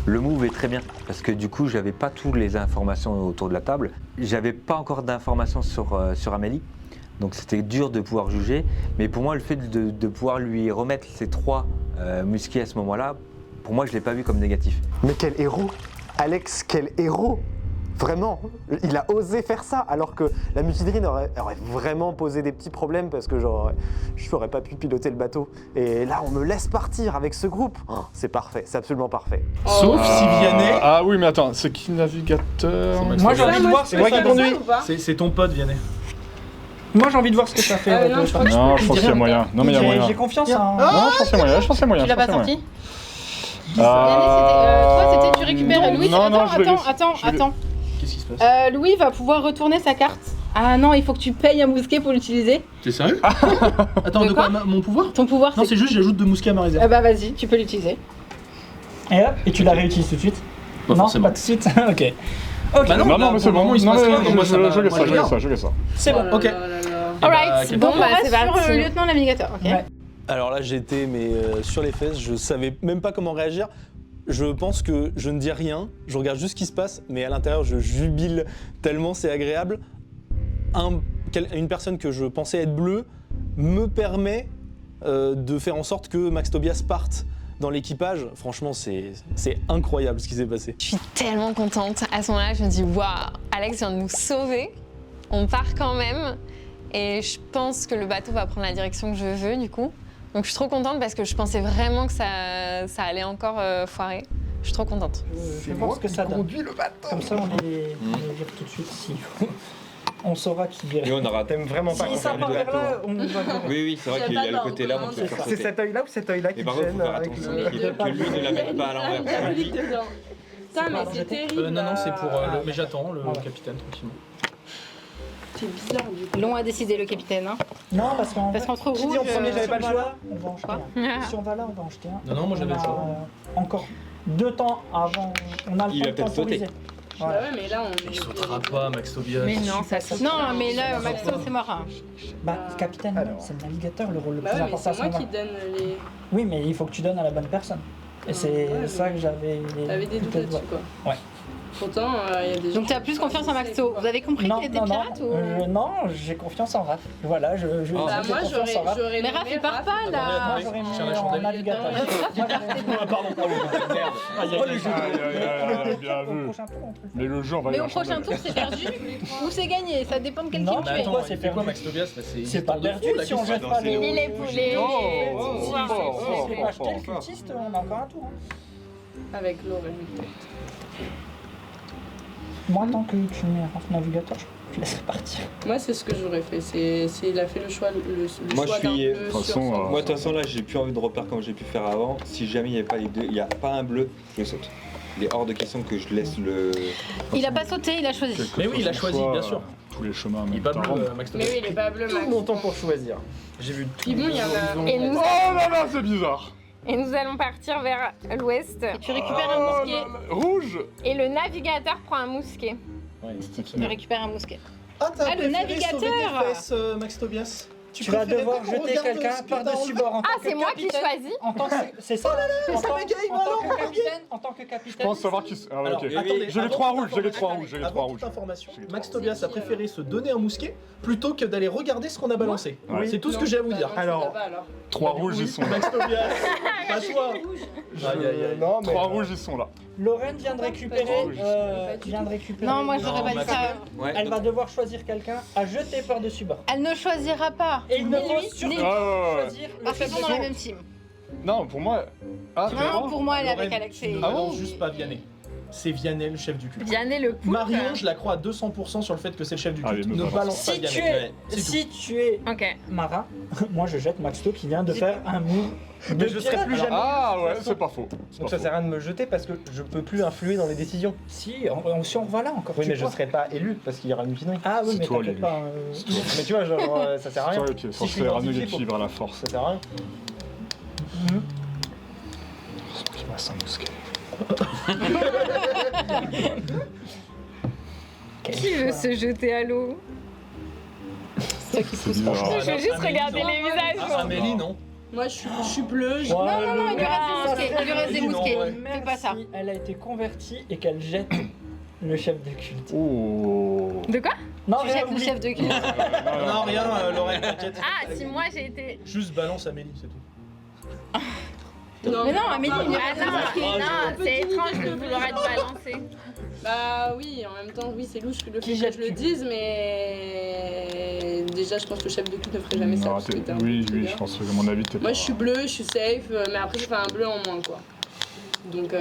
Le move est très bien parce que du coup, j'avais pas toutes les informations autour de la table. J'avais pas encore d'informations sur Amélie. Donc c'était dur de pouvoir juger. Mais pour moi, le fait de pouvoir lui remettre ses 3 musquets à ce moment-là, pour moi, je l'ai pas vu comme négatif. Mais quel héros! Alex, quel héros! Vraiment, il a osé faire ça, alors que la mutinerie aurait vraiment posé des petits problèmes parce que je n'aurais pas pu piloter le bateau. Et là, on me laisse partir avec ce groupe. Oh, c'est parfait, c'est absolument parfait. Sauf si Vianney. Ah oui mais attends, c'est qui le navigateur? C'est Max Moi j'ai Tobias. envie de voir, c'est moi qui conduis. C'est ton pote, Vianney. Moi j'ai envie de voir ce que ça fait. avec non, le je crois que Non, je pense qu'il y a moyen. Non mais il y a moyen. J'ai confiance en. Non, je pense qu'il y a moyen, je pense qu'il y a moyen. Tu l'as je pense pas qu'il y a moyen. sorti Toi, c'était tu récupères Louis. non, non, Attends, je l'ai laissé. attends. Qu'est-ce qui se passe? Louis va pouvoir retourner sa carte. Ah non, il faut que tu payes un mousquet pour l'utiliser. T'es sérieux? Attends, De de quoi? quoi Mon pouvoir? Ton pouvoir, Non, c'est juste j'ajoute 2 mousquets à ma réserve. Ah bah vas-y, tu peux l'utiliser. Et hop, et tu la réutilises tout de suite? Pas Non, forcément. pas tout de suite. Ok. Ok, Bah Non, non, là, mais c'est pour le bon. moment, il se Non, passe mais rien, donc moi, ça m'a- je laisse moi, ça, je je laisse garde. ça, je laisse ça. c'est bon. Ok. Alright, bon, bah c'est sur le parti. lieutenant navigateur, ok. Ouais. Alors là, j'étais mais sur les fesses, je savais même pas comment réagir. je pense que je ne dis rien, je regarde juste ce qui se passe, mais à l'intérieur, je jubile tellement c'est agréable. Une personne que je pensais être bleue me permet de faire en sorte que Max Tobias parte dans l'équipage. Franchement, c'est incroyable ce qui s'est passé. Je suis tellement contente. À ce moment-là, je me dis, waouh, Alex vient de nous sauver. On part quand même. Et je pense que le bateau va prendre la direction que je veux, du coup. Donc je suis trop contente parce que je pensais vraiment que ça allait encore foirer. Je suis trop contente. Je vais voir ce que ça donne. Comme ça, on les vire tout de suite s'il faut. On saura qui vire. Et on aura vraiment pas Si ça part vers là, on va voir. Oui, c'est vrai qu'il y a le côté là, on peut faire C'est sauter. cet œil-là ou cet œil-là qui Et par contre, il gêne faut faire avec attention le... que lui ne la mette pas à l'envers. Lui, Putain, mais c'est terrible. Non, c'est pour le. Mais j'attends le capitaine tranquillement. C'est bizarre du coup. Long a décidé le capitaine. Hein. Non, parce qu'entre qui rouge, dit en premier, j'avais si pas on le va choix. On va en jeter un. Si on va là, on va en jeter un. Non, moi j'avais le choix. Encore 2 temps avant. On a le Il va temps de peut-être sauter. temporiser. Bah ouais, mais là on est. Il sautera pas, Max Tobias. Mais non, ça saute. Non, mais là, Maxo, c'est marin. Bah, capitaine, non, c'est le navigateur le rôle le Bah plus ouais, mais important à c'est ce moi qui moment. donne les. Oui, mais il faut que tu donnes à la bonne personne. Et c'est Ouais, ça mais que j'avais. T'avais des doutes peut-être- là-dessus quoi. Ouais. Pourtant, il y a des gens. Donc tu as plus confiance en Maxo. Vous avez compris qu'il était pirate ou... Non, j'ai confiance en Raph. Voilà, je Bah, j'ai moi confiance j'aurais. en Raph. Mais Raph, il part pas là. Moi, j'aurais mis en navigateur. Pardon. Merde. Bien vu. Mais le jeu, on va Mais aller au chercher prochain un tour, c'est perdu ou c'est gagné. Ça dépend de quel Non, team tu mais es. attends, c'est C'est quoi perdu. Max Tobias là, C'est pas perdu si on jette pas le. Il est poulé. Si on peut acheter le cultiste, on a encore un tour. hein. Avec Lorraine. Moi, tant que tu mets Raph navigateur, je laisserai partir. Moi, c'est ce que j'aurais fait. C'est il a fait le choix. Le Moi, choix je suis- d'un De bleu toute sur façon, son- Moi, de toute façon, là, j'ai plus envie de repère comme j'ai pu faire avant. Si jamais il n'y avait pas les deux, il n'y a pas un bleu, je saute. Il est hors de question que je laisse le. Il a pas sauté, il a choisi. Mais oui, il a choisi, bien sûr. Tous les chemins en Il est même pas temps. bleu, Max Mais Tobias. oui, il est pas bleu, Max. Mon temps pour choisir. J'ai vu Puis bon, il y en a. Et nous, Oh là là, c'est bizarre. et nous allons partir vers l'ouest. Tu récupères un mousquet. Rouge. Et le navigateur prend un mousquet. Tu récupères un mousquet. Ah, Ah, le navigateur. Max Tobias. Tu vas devoir jeter quelqu'un par-dessus bord. En Ah, tant c'est que moi qui capitaine. choisis. En tant que. C'est ça. En tant que Je capitaine. pense savoir qui. Ah ouais, Alors, ok. attendez, J'ai les avant 3 toute rouges, j'ai les 3 information- rouges, j'ai les avant 3 toute rouges. information, J'ai les Max trois Tobias a préféré se donner un mousquet plutôt que d'aller regarder ce qu'on a balancé. Ouais. C'est tout ce que j'ai à vous dire. Alors, 3 rouges, ils sont là. Max Tobias, pas toi. Aïe, aïe, aïe. Non, mais... 3 rouges, ils sont là. Lorraine vient de récupérer. Non, moi j'aurais pas dit ça. Ouais, Elle donc- va devoir choisir quelqu'un à jeter par-dessus bord. Elle ne choisira pas. Et il ne Ni faut lui, surtout ni Ouais, ouais, ouais. choisir le parce qu'ils chef sont de dans la groupe. même team. Non, pour moi. Ah, Non, pour moi, elle est avec Lorraine, Alex. tu ne balances juste pas Vianney. C'est Vianney le chef du culte. Vianney le poulpe. Marion, je la crois à 200% sur le fait que c'est le chef du Allez, culte. me Ne balance. balance pas Si tu Vianney. es, C'est tout. si tu es Ok. marin, moi je jette Maxto qui vient de faire un move. Mais je serai plus jamais. Ah ouais, c'est pas faux. C'est Donc pas ça sert à rien de me jeter parce que je peux plus influer dans les décisions. Si on va là encore. Oui, tu mais je vois. serai pas élu parce qu'il y aura une mutinerie. Ah oui, C'est mais toi, t'inquiète l'élu. pas. Mais tu vois, genre, ça sert à faux. rien. Ouais, ok, Si je censé suis ramener identifié, l'équilibre à la force. Ça sert à rien. Il me reste un mousquet. Qui veut se jeter à l'eau? C'est bizarre. Je veux juste regarder les visages. Ah, Amélie, non. Moi, je suis bleu. Ouais, Non, non, non, il lui reste des ça mousquets. serait Il lui reste des non, mousquets. ouais. Fais pas ça. Si elle a été convertie et qu'elle jette le chef de culte. Oh. De quoi? Non, Tu rien, jettes le oublie. chef de culte. Non, rien, Lorraine, t'inquiète. Ah, si moi j'ai été. Juste balance Amélie, c'est tout. Mais non, Amélie, il lui Ah reste des non, mousquets. non, c'est étrange de vouloir être balancé. Bah oui, en même temps, oui, c'est louche que le Qui fait que jette je le qui dise, mais déjà, je pense que le chef de culte ne ferait jamais ça. Non, parce que t'es un oui, petit oui, gars. je pense que à mon avis, t'es pas. Moi, je suis bleu, je suis safe, mais après, je fais un bleu en moins, quoi. Donc,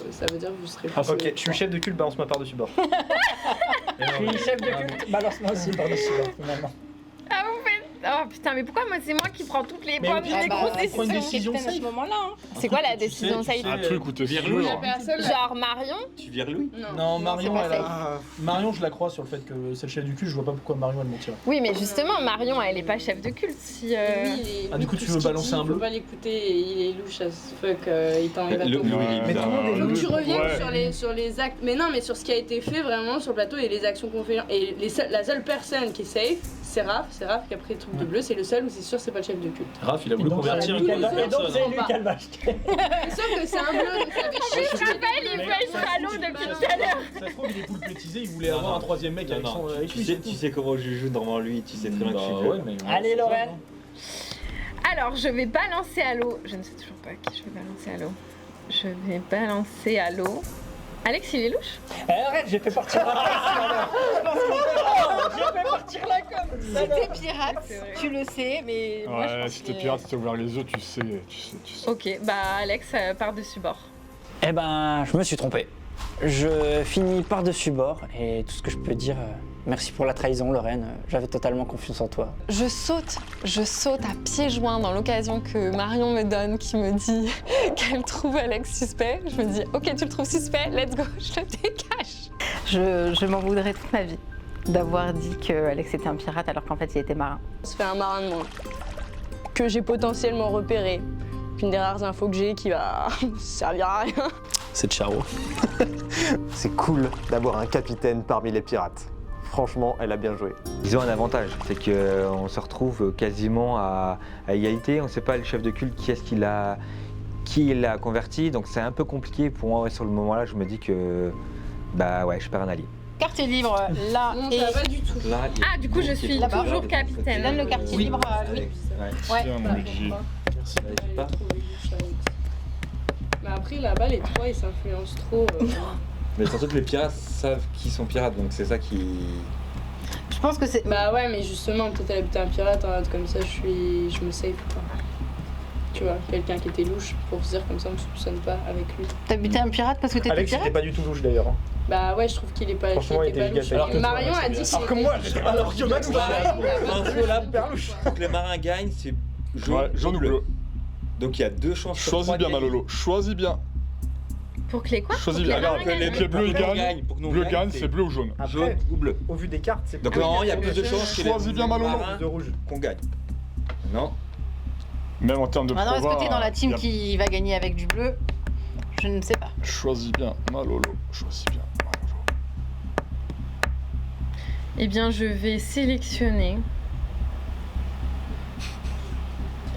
ça veut dire que vous serez Ah, plus. Ok, je suis chef de culte, balance-moi par-dessus bord. Je suis chef de culte, balance-moi aussi par-dessus bord, finalement. Ah, vous faites. Oh putain, mais pourquoi moi c'est moi qui prends toutes les Mais bonnes au pire, les bah, grosses prends une décisions? décision Capitaine à ce safe. moment-là. hein. C'est quoi la Tu sais, décision tu safe? sais, Un truc où t'es Vire sûr. louche. La personne, Genre Marion? Tu vires Louis. Non, Marion, c'est pas elle a... Marion, je la crois sur le fait que c'est le chef du culte, je vois pas pourquoi Marion elle mentirait. Oui, mais justement, Marion, elle est pas chef de culte si. Lui, il est- Ah, du coup, tout tu ce veux qu'il balancer dit, un bleu? Faut pas l'écouter, il est louche as fuck, il t'en il va Le- tomber. le- Mais tout le monde est Faut que tu bleu. reviennes Ouais. sur les actes. Mais non, mais sur ce qui a été fait vraiment sur le plateau et les actions qu'on fait. Et la seule personne qui est safe, c'est Raph qui a pris le truc de bleu, c'est le seul où c'est sûr c'est pas le chef de culte. Raph, il a voulu Donc, convertir c'est une lui qui a- et donc, c'est lui pas. qui a le vache. Sauf que c'est un bleu, donc ça fait chier. il veut être salaud depuis tout à l'heure. Ça se trouve, il est poulpétisé, il voulait avoir un troisième mec avec son. avec lui, c'est tout. Tu sais comment je joue devant lui, tu sais très bien que je suis Bah ouais, bleu. mais. Allez, Lorraine. Alors, je vais balancer à l'eau. Je ne sais toujours pas qui je vais balancer à l'eau. Je vais balancer à l'eau. Alex, il est louche? Arrête, j'ai fait partir la com. J'ai fait partir la com. Si t'es pirate, tu le sais, mais moi je Ouais, pense si qu'il t'es est- pirate, si t'as ouvert les yeux, tu sais. Ok, bah Alex, par-dessus bord. Eh ben, je me suis trompé. Je finis par-dessus bord et tout ce que je peux dire, merci pour la trahison, Lorraine. J'avais totalement confiance en toi. Je saute à pieds joints dans l'occasion que Marion me donne, qui me dit qu'elle trouve Alex suspect. Je me dis, ok, tu le trouves suspect, let's go, je le dégage. Je m'en voudrais toute ma vie d'avoir dit que Alex était un pirate alors qu'en fait il était marin. Ça fait un marin de moins. Que j'ai potentiellement repéré. Une des rares infos que j'ai qui va servir à rien. C'est de Charo. C'est cool d'avoir un capitaine parmi les pirates. Franchement, elle a bien joué. Ils ont un avantage, c'est qu'on se retrouve quasiment à égalité. On ne sait pas le chef de culte qui l'a converti, donc c'est un peu compliqué pour moi. Ouais, sur le moment-là, je me dis que bah ouais, je perds un allié. Quartier libre, là, Non, et ça va pas du tout. Là, il y a Ah, du coup, je qui est suis là-bas. toujours capitaine. donne le quartier libre à Louis. Ouais, mon J. Merci. pas. Mais après, là-bas, les trois, ils s'influencent trop. Mais surtout que les pirates savent qui sont pirates, donc c'est ça qui. Je pense que c'est. Bah ouais, mais justement, peut-être elle habitait un pirate, hein, comme ça, je me safe pas. Tu vois, quelqu'un qui était louche, pour se dire comme ça, on me soupçonne pas avec lui. T'as buté un pirate parce que t'étais Alex, pirate? c'était pas du tout louche d'ailleurs. Bah ouais, je trouve qu'il est pas, Franchement, qu'il il était était pas louche. giga Alors que Marion a dit qu'il Alors que moi, j'étais pas alors que Max, Info là, pour que les marins gagnent, c'est jaune, Ouais, jaune ou bleu. Donc il y a 2 chances sur 3 Choisis bien, de gagner. Malolo. Choisis bien. Pour que les quoi? Choisis Pour bien. que les Regarde, marins les gagnent. bleus ils Pour que nous, on gagnent. pour que nous, on Bleu gagne, gagne, c'est c'est bleu ou jaune. Jaune Après, ou bleu. au vu des cartes, c'est Donc pas- normalement, il y a plus de chances que Choisis bien, Malolo. marins de rouge. qu'on gagne. Non. Même en termes de Maintenant, est-ce que t'es dans la team y a- qui va gagner avec du bleu? Je ne sais pas. Choisis bien, Malolo. Choisis bien, Malolo. Eh bien, je vais sélectionner.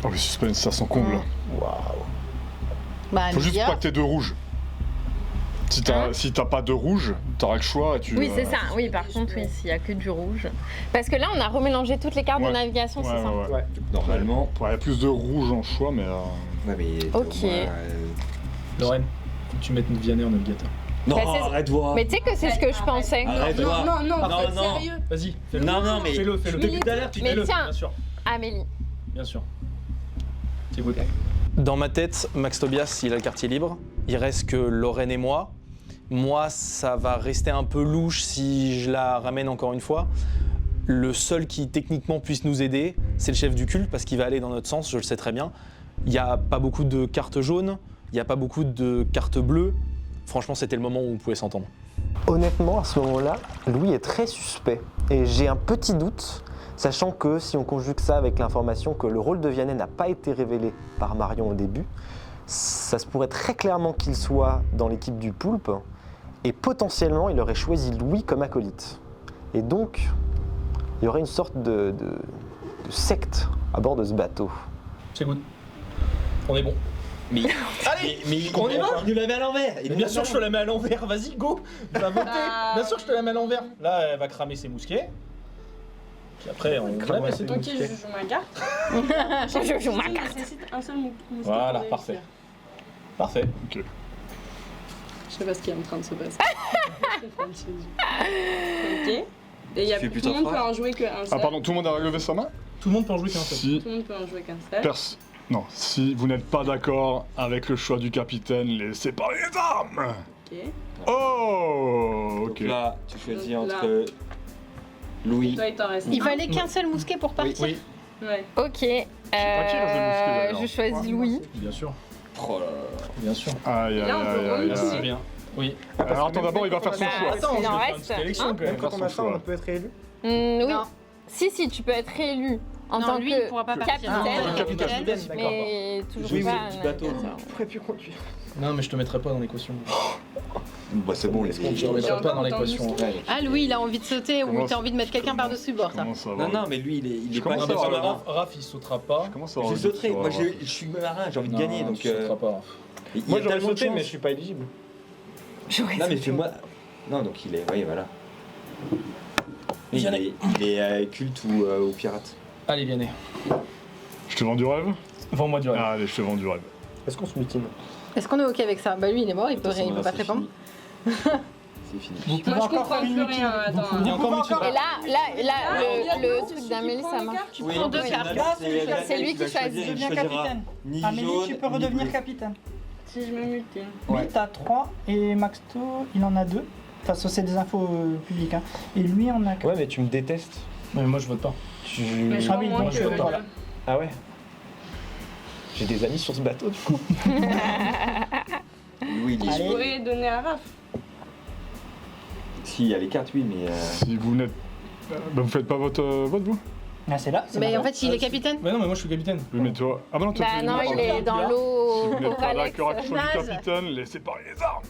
Oh, le suspense, ça son comble. Bah, Faut juste Lydia, pas que t'aies 2 rouges. Si t'as pas de rouge, t'auras le choix et tu. Oui, c'est ça. Oui, par contre, oui, s'il y a que du rouge. Parce que là, on a remélangé toutes les cartes Ouais. de navigation, Ouais, c'est ça? ouais, ouais. Ouais. Normalement. Ouais, il y a plus de rouge en choix, mais. Ouais, mais. Ok. Lorraine, faut que tu mettes une Vianney en navigateur. Non, Bah, c'est- arrête-toi. Mais tu sais que c'est ce que je pensais. Arrête, Non, voir. non, non, Non, faut être non. sérieux. Vas-y, fais-le. Non, mais. Fais-le, fais-le. Depuis tout à l'heure, tu Mais Fais-le, tiens. bien sûr. Amélie. Bien sûr. T'écoutes. Dans ma tête, Max Tobias, il a le quartier libre. Il reste que Lorraine et moi. Moi, ça va rester un peu louche si je la ramène encore une fois. Le seul qui techniquement puisse nous aider, c'est le chef du culte parce qu'il va aller dans notre sens, je le sais très bien. Il n'y a pas beaucoup de cartes jaunes, il n'y a pas beaucoup de cartes bleues. Franchement, c'était le moment où on pouvait s'entendre. Honnêtement, à ce moment-là, Louis est très suspect. Et j'ai un petit doute, sachant que si on conjugue ça avec l'information que le rôle de Vianney n'a pas été révélé par Marion au début, ça se pourrait très clairement qu'il soit dans l'équipe du Poulpe, et potentiellement il aurait choisi Louis comme acolyte. Et donc, il y aurait une sorte de secte à bord de ce bateau. C'est good. On est bon. Mais. Allez, Mais on y va. Il nous la met à l'envers. Mais bien sûr, je te la mets à l'envers. Vas-y, go. Va voter. Bien sûr, je te la mets à l'envers. Là, elle va cramer ses mousquets. Puis après, on la met, c'est tout. Ok, je joue ma carte. Je joue ma carte. nécessite un seul mousquet Voilà, pour parfait. réussir. Parfait. Je sais pas ce qui est en train de se passer. Ok. Et il y a Tu fais tout plus le monde ta peut phrase. en jouer qu'un seul. Ah, pardon, tout le monde a levé sa main? Tout le monde peut en jouer qu'un seul. Si. Tout le monde peut en jouer qu'un seul. Non, si vous n'êtes pas d'accord avec le choix du capitaine, laissez parler les armes! Ok. Oh! Donc Ok. là, tu choisis Donc là. entre. Louis. Toi, il t'en reste il un. fallait qu'un seul mousquet pour partir. Oui, Ouais. Ok. pas qui reste des mousquets, d'ailleurs. Je choisis Louis. bien sûr. Oh là là. Bien sûr. Aïe, aïe, Là, on peut aïe, aïe, remonter. C'est aïe. bien. Oui. Alors attends, d'abord, il va faire son Bah, choix. Attends, il je en vais faire une reste petite élection un. quand même. Même quand on a ça, on peut être réélu. Oui. Non. Si, tu peux être réélu en Non, tant lui, que il pourra pas partir. capitaine, Capitaine. mais toujours Oui, mais pas du bateau. navigateur. Je pourrais plus conduire. Non, mais je te mettrai pas dans l'équation. Bah, c'est bon, les Je te remettrai pas dans l'équation. Ah, Louis, il a envie de sauter ou Comment t'as envie de mettre quelqu'un par-dessus bord, ça. Comment ça va Non, non, mais lui, il est pas. commence Non, à parce que avoir Raph, il sautera pas. Comment ça va Je sauterai. Moi, je suis marin, j'ai envie de gagner. Donc, tu sauteras pas. il y Moi a j'aurais tellement de sauté, mais je chance. suis pas éligible. Non, mais fais-moi. Non, donc il est. Oui, voilà. Viens, Il est culte ou pirate. Allez, viens. Je te vends du rêve? Vends-moi du rêve. Ah, allez, je te vends du rêve. Est-ce qu'on se mutine? Est-ce qu'on est OK avec ça? Bah, lui, il est mort, il peut De toute façon, pas là, te c'est répondre. fini. C'est fini. Vous pouvez Moi, je encore comprends faire une plus mutine. rien, attends. Vous Il y a pouvez encore une Et là, le truc d'Amélie, ça marche. Tu prends 2 cartes. C'est lui qui choisit. Tu deviens capitaine. Ni Amélie, jaune, tu peux ni redevenir bleu. capitaine. Si je me mutine. Oui, t'as 3 et Maxto, il en a 2. Enfin, ça, c'est des infos publiques. Hein. Et lui, on a que. Ouais, mais tu me détestes. Mais moi, je vote pas. Mais je Ah vois oui, moins donc, que voilà. Ah ouais. J'ai des amis sur ce bateau du coup. Oui, il est. Je Allez. pourrais donner à Raph. Si, il y a les cartes, oui, mais. Si vous n'êtes. Bah, vous faites pas votre vote, vous? Ah, c'est là. c'est Mais là. en fait, il est capitaine. Mais non, mais moi, je suis capitaine. Oui, mais toi. Ah, bah non, toi, Bah tu non, il est dans Si l'eau vous au n'êtes pas Alex. d'accord avec le choix du naze. capitaine, laissez parler les armes.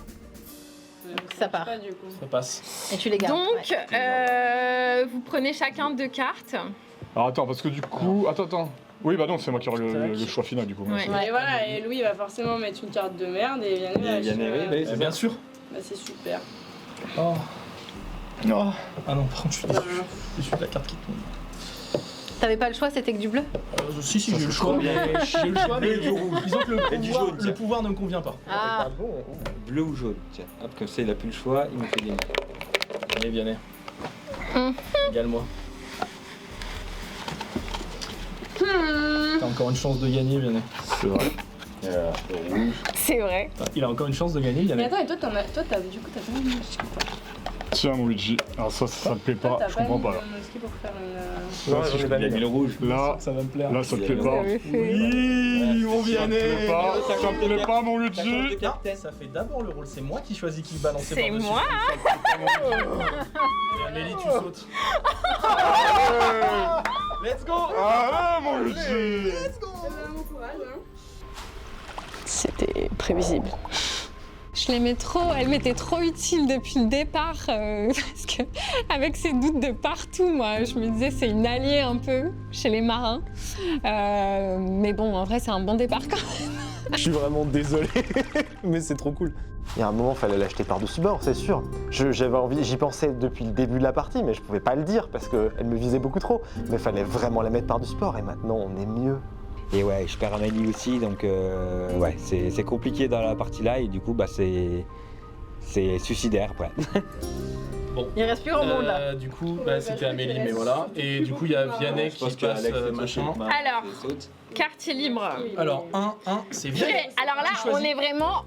Ça part. Pas du coup. Ça passe. Et tu les gardes. Donc, Ouais. vous prenez chacun 2 cartes. Alors, attends, parce que du coup. Attends. Oui, bah non, c'est moi qui aurai le choix final du coup. Ouais. Et voilà, et Louis va forcément mettre une carte de merde et Vianney va Vianney, oui, bah oui, c'est Bien sûr. Bah c'est super. Oh. Oh. Ah non, par contre, je suis déçu. Je suis de la carte qui tombe. T'avais pas le choix, c'était que du bleu. Si, j'ai eu le choix. J'ai eu le choix, mais disons que le pouvoir ne me convient pas. Ah, Bleu ou jaune, tiens. Hop, comme ça, il a plus le choix, il me fait gagner. Allez, Vianney. Égale-moi. T'as encore une chance de gagner, Vianney. C'est vrai. Le rouge. C'est vrai. Il a encore une chance de gagner, Mais Vianney. attends, et toi, t'as du coup, t'as pas une musky ou pas? Tiens, mon Luigi. Alors, ça me plaît Toi, pas, t'as je pas comprends pas là. une musky pour faire une. Non, Là, si j'en ai je pas Il a mis le rouge. Là, Ça va me plaire. là, ça te Il a plaît mis pas. Oui, mon Ça me Vianney. plaît pas, ça me plaît pas, mon Luigi. Ça fait d'abord le rôle, c'est moi qui choisis qui balancer C'est par-dessus. moi. Et Amélie, tu sautes. Let's go. Ah, mon Luigi. C'était prévisible. Je l'aimais trop, elle m'était trop utile depuis le départ, parce que avec ses doutes de partout, moi, je me disais c'est une alliée un peu chez les marins. Mais bon, en vrai, c'est un bon départ quand même. Je suis vraiment désolé, mais c'est trop cool. Il y a un moment, il fallait l'acheter par-dessus bord, c'est sûr. J'avais envie, j'y pensais depuis le début de la partie, mais je pouvais pas le dire parce qu'elle me visait beaucoup trop. Mais il fallait vraiment la mettre par-dessus bord et maintenant on est mieux. Et ouais, je perds Amélie aussi, donc ouais, c'est compliqué dans la partie là et du coup, bah c'est suicidaire après. il reste plus grand monde là. Du coup, bah, c'était Amélie, mais voilà. Et du coup, il y a Vianney Je qui pense passe qu'Alex machin. Alors. saute. Quartier libre. Alors, 1, c'est Vianney. Alors là, Tu choisis. on est vraiment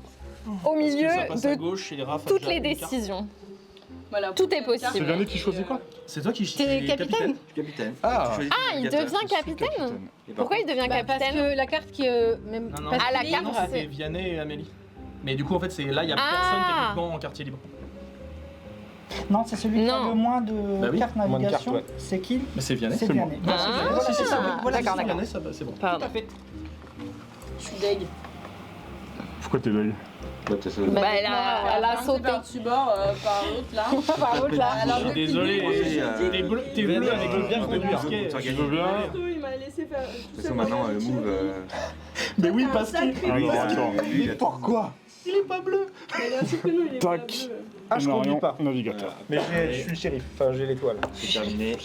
au Parce que milieu ça passe à de gauche et Raph a toutes déjà les une carte. décisions. Voilà, Tout est C'est possible. Vianney qui choisit quoi? C'est toi qui T'es capitaine. Capitaine. Ah. Tu choisis Ah, ton il navigateur. devient capitaine. Et par Pourquoi il devient Bah, parce capitaine que la carte qui même Non, non. passe Ah, la libre. carte, Non, c'était Vianney et Amélie. Mais du coup, en fait, c'est là, il y a Ah. personne techniquement en quartier libre. Non, c'est celui qui a Non. le moins de Bah oui, cartes moins de navigation. cartes, ouais. C'est qui? Mais c'est Vianney. C'est C'est moi. Vianney. Ah, c'est Vianney. Ah, Voilà, c'est ça. Voilà, d'accord, c'est ça. Vianney, ça va, c'est bon. Tout Pardon. à fait. Je suis deg. Pourquoi t'es deuil? Ouais, t'as sauté. Bah, elle a sauté. Par-dessus bord, par l'autre là. Par l'autre là. Alors, Je suis depuis désolé, le début, t'es bleu avec le bien bien mousquet. Tu veux bien? il m'a laissé faire. De toute façon, maintenant, le move. Mais oui, parce que. Alors, attends. lui, Pourquoi? Il est pas bleu. Mais bien sûr que non, il est pas Tac. bleu. Ah, je conduis Marion, pas. navigateur. Mais je suis le shérif, enfin j'ai l'étoile. C'est terminé.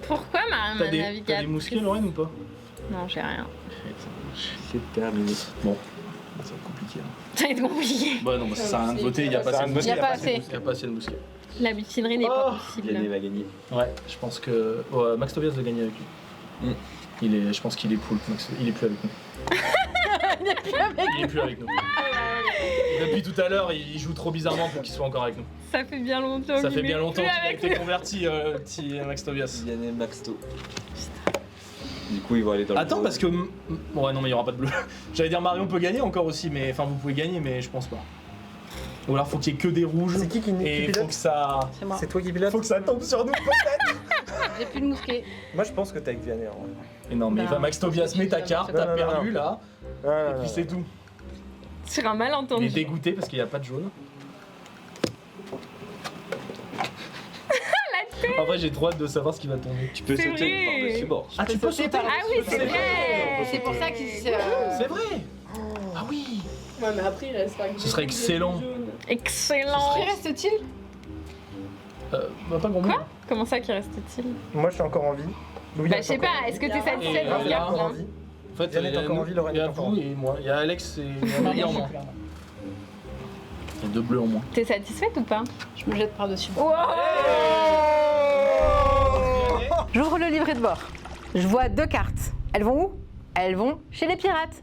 Pourquoi ma T'as des navigatrice mousquets, Lorraine, ou pas? Non, j'ai rien. C'est terminé. Bon, ça va être compliqué. hein. Ça va être compliqué. Bah non, bah, ça sert à rien de voter, il n'y a pas assez de Il y a pas assez. Il y a pas assez de mousquets. La butinerie n'est pas possible. Vianney va gagner. Ouais, je pense que Max Tobias doit gagner avec lui. Je pense qu'il est cool, Max. Il est plus avec nous. Il est plus avec nous. Depuis tout à l'heure, il joue trop bizarrement pour qu'il soit encore avec nous. Ça fait bien longtemps Ça qu'il fait est bien longtemps plus qu'il a avec été converti, petit Max Tobias. Vianney Maxto. Du coup, ils vont aller dans le. Attends, bleu. parce que. Ouais, non, mais il n'y aura pas de bleu. J'allais dire Marion peut gagner encore aussi, mais. Enfin, vous pouvez gagner, mais je pense pas. Ou alors, faut qu'il y ait que des rouges. C'est qui Et faut pilote? que ça. C'est moi. C'est toi qui pilote? Faut que ça tombe sur nous, peut-être. J'ai plus de mousquet. Moi, je pense que t'es avec Vianney. En vrai. Et non, mais Non, Max Tobias, mets ta carte, Non, t'as non, perdu non. là, Non, non, et non. puis c'est tout. Sur un Il malentendu. est dégoûté parce qu'il n'y a pas de jaune. En vrai, j'ai trop hâte de savoir ce qui va tomber. Tu peux C'est sauter vrai. par-dessus bord. Ah, tu peux sauter. Ah oui, c'est vrai. C'est pour ça qu'il se. C'est vrai. Ah oui. Ouais, mais après, il restera avec Ce serait excellent. Excellent. Qui reste-t-il Bah, pas grand monde. Comment ça, qui reste-t-il? Moi, je suis encore en vie. Louis Bah, est je sais encore pas, en est-ce que vie. t'es satisfait Et de là, ce Il est encore en gars vie. En fait, Yann est encore en vie, Lorraine il y a est encore en vous vie. et moi. Il y a Alex et Marie en moins. Il y a 2 bleus en moins. T'es satisfaite ou pas? Je me jette par-dessus. J'ouvre le livret de bord. Je vois 2 cartes. Elles vont où? Elles vont chez les pirates.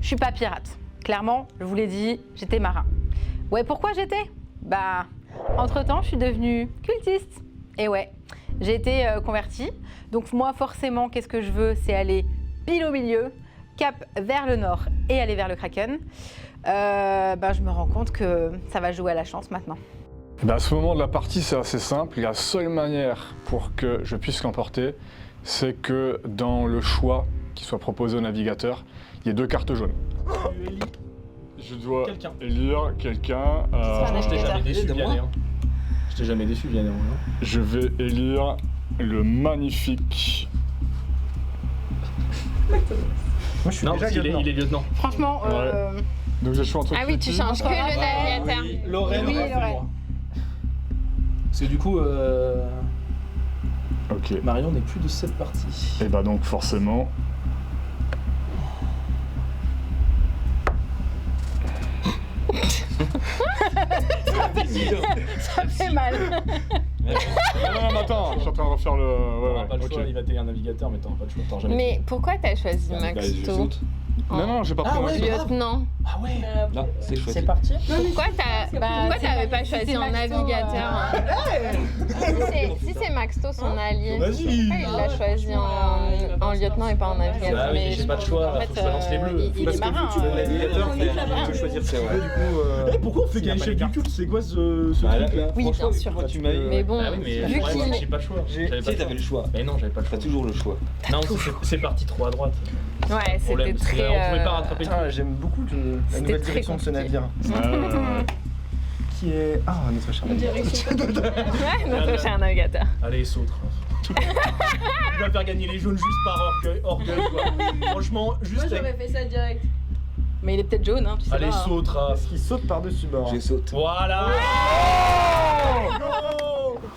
Je suis pas pirate. Clairement, je vous l'ai dit, j'étais marin. Ouais, pourquoi j'étais? Bah, entre-temps, je suis devenue cultiste. Et ouais, j'ai été convertie. Donc moi, forcément, qu'est-ce que je veux? C'est aller pile au milieu, cap vers le nord et aller vers le Kraken. Je me rends compte que ça va jouer à la chance maintenant. Ben, à ce moment de la partie, c'est assez simple. La seule manière pour que je puisse l'emporter, c'est que dans le choix qui soit proposé au navigateur, il y ait 2 cartes jaunes. Je dois Quelqu'un. élire quelqu'un. Je t'ai jamais déçu, Vianney. Hein. Je t'ai jamais déçu, Vianney. Hein. Je vais élire le magnifique. Moi, je suis Non, déjà parce qu'il est, lieutenant. il est lieutenant. Franchement, Donc j'ai le choix entre Ah oui, tu Clétine. changes que le navigateur. Lorraine, Oui, reste Lorraine. moi. Parce que du coup, Ok. Marion n'est plus de cette partie. Et bah donc forcément. ça fait mal. Non, mais attends, je suis en train de refaire le. T'auras pas le ok. choix, il va t'aider un navigateur, mais t'auras pas le choix. T'auras jamais Mais pourquoi t'as choisi Bah, je Maxto? saute. Non, j'ai pas pris Ah mon ouais, choix. Lieutenant. Ah ouais. Là, c'est C'est choisi. parti. Pourquoi t'avais pas choisi un navigateur? Si c'est Maxto son allié, Vas-y. pourquoi il l'a choisi en lieutenant et pas en navigateur? Bah oui, j'ai pas de choix, faut que je balance les bleus. Il est marin. Le navigateur, tu peux choisir C'est vrai. du coup. Pourquoi on fait s'il y a qu'à pas l'échelle les du cartes. culte? C'est quoi ce Bah, là, truc là? Oui, franchement, bien sûr. Quand tu m'as dit. Mais bon, Ah oui, mais vu le problème, c'est que qu'il... j'ai pas le choix. J'ai- J'avais Tu pas sais, le t'avais le choix. Mais non, j'avais pas le choix. T'as toujours le choix. Non, c'est parti trop à droite. Ouais, c'était Problème, c'est très... on pouvait pas rattraper le Ah, truc. j'aime beaucoup la C'était nouvelle très direction de ce compliqué. navire. Ouais. Qui est. Ah, notre cher navire. Ouais, notre cher navigateur. Allez, saute. Il va faire gagner les jaunes juste par orgueil quoi. Franchement, juste avec... fait ça direct. Mais il est peut-être jaune, hein, tu sais Allez, pas. hein. saute, Raph. Parce qu'il saute par-dessus bord. Je saute. Voilà.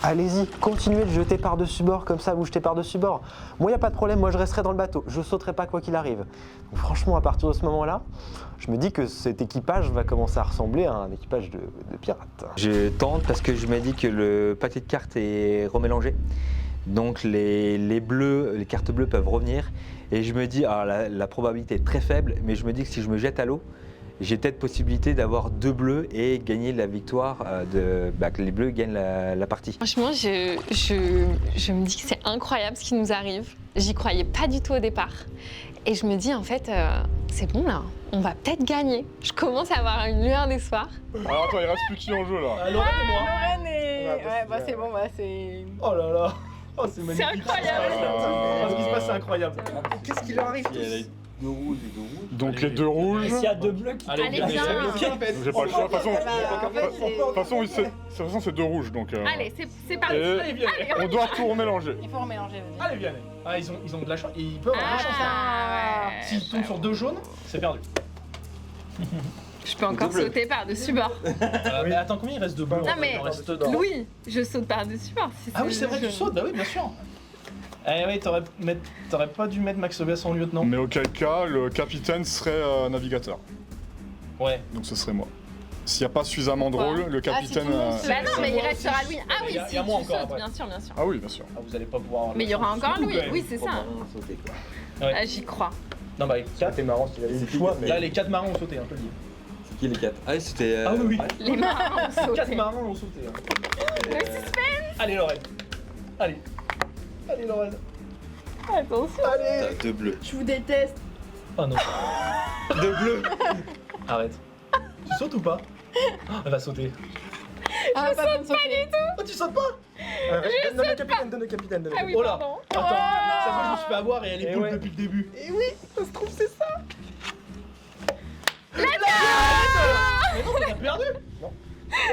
Allez-y, continuez de jeter par-dessus bord comme ça, vous jetez par-dessus bord. Moi, il n'y a pas de problème, moi je resterai dans le bateau, je sauterai pas quoi qu'il arrive. Donc, franchement, à partir de ce moment-là, je me dis que cet équipage va commencer à ressembler à un équipage de pirates. Je tente parce que je me dis que le paquet de cartes est remélangé. Donc les bleus, les cartes bleues peuvent revenir. Et je me dis, la probabilité est très faible, mais je me dis que si je me jette à l'eau, j'ai peut-être possibilité d'avoir 2 bleus et gagner la victoire, que les bleus gagnent la partie. Franchement, je me dis que c'est incroyable ce qui nous arrive. J'y croyais pas du tout au départ. Et je me dis, en fait, c'est bon là, on va peut-être gagner. Je commence à avoir une lueur d'espoir. Alors attends, il reste plus qui en jeu là? Lorraine et moi. Lorraine et... Ouais, Ouais, bah c'est bon, bah c'est... Oh là là. Oh, c'est magnifique. incroyable. Ce qui se passe, c'est incroyable. Qu'est-ce qui leur arrive Il y a les 2 rouges et 2 rouges. Donc Allez, les 2 rouges. S'il y a 2 bleus qui Allez, Allez, viens. viens. Donc j'ai pas le choix. De toute façon, Bah, en fait, oui, de toute façon, c'est 2 rouges donc. Allez, c'est parti. Et Allez, viens. on doit tout remélanger. il faut remélanger, vas-y. Allez, viens. Ah, ils ont de la chance. Ils peuvent avoir de la chance. Hein. Ah, ouais. S'ils tombent sur 2 jaunes, c'est perdu. Je peux encore Double. sauter par-dessus bord. Mais attends, combien il reste de bleus? Non, mais- Il en reste deux. Louis, je saute par-dessus bord. si Ah oui, c'est vrai, je- tu sautes. Bah oui, bien sûr. Eh oui, t'aurais pas dû mettre Max Tobias en lieutenant. Mais auquel cas, le capitaine serait navigateur. Ouais. Donc ce serait moi. S'il n'y a pas suffisamment de rôle, le capitaine. tout le monde se- Bah non, mais il restera Louis. Ah oui, Il y a si, moi tu encore sautes, après. bien sûr, bien sûr. Ah oui, bien sûr. Ah, vous allez pas pouvoir. Mais il y aura encore Louis, oui, c'est ça. Sauter, quoi. Ouais. Ah, j'y crois. Non, bah, C'était marrant s'il avait eu le choix, mais. là, les 4 marins ont sauté, hein, je te le dis. C'est qui les 4? Ah oui, c'était. Ah oui, oui. Les marins ont 4 sauté. marins ont sauté. Hein. Le suspense. Allez, Lorraine. Allez. Allez, Lorraine. Attention. Allez. T'as 2 bleus. Je vous déteste. Oh non. 2 bleus. Arrête. Tu sautes ou pas? Oh, elle va sauter. Ah, pas du tout. Oh, tu sautes pas Donne le capitaine, donne le capitaine. Ah oui, Oh là. pardon. Attends, ça fois je me suis fait avoir et elle est Eh boule ouais. depuis le début. Et oui, ça se trouve, c'est ça. Mais non, on a perdu. Non.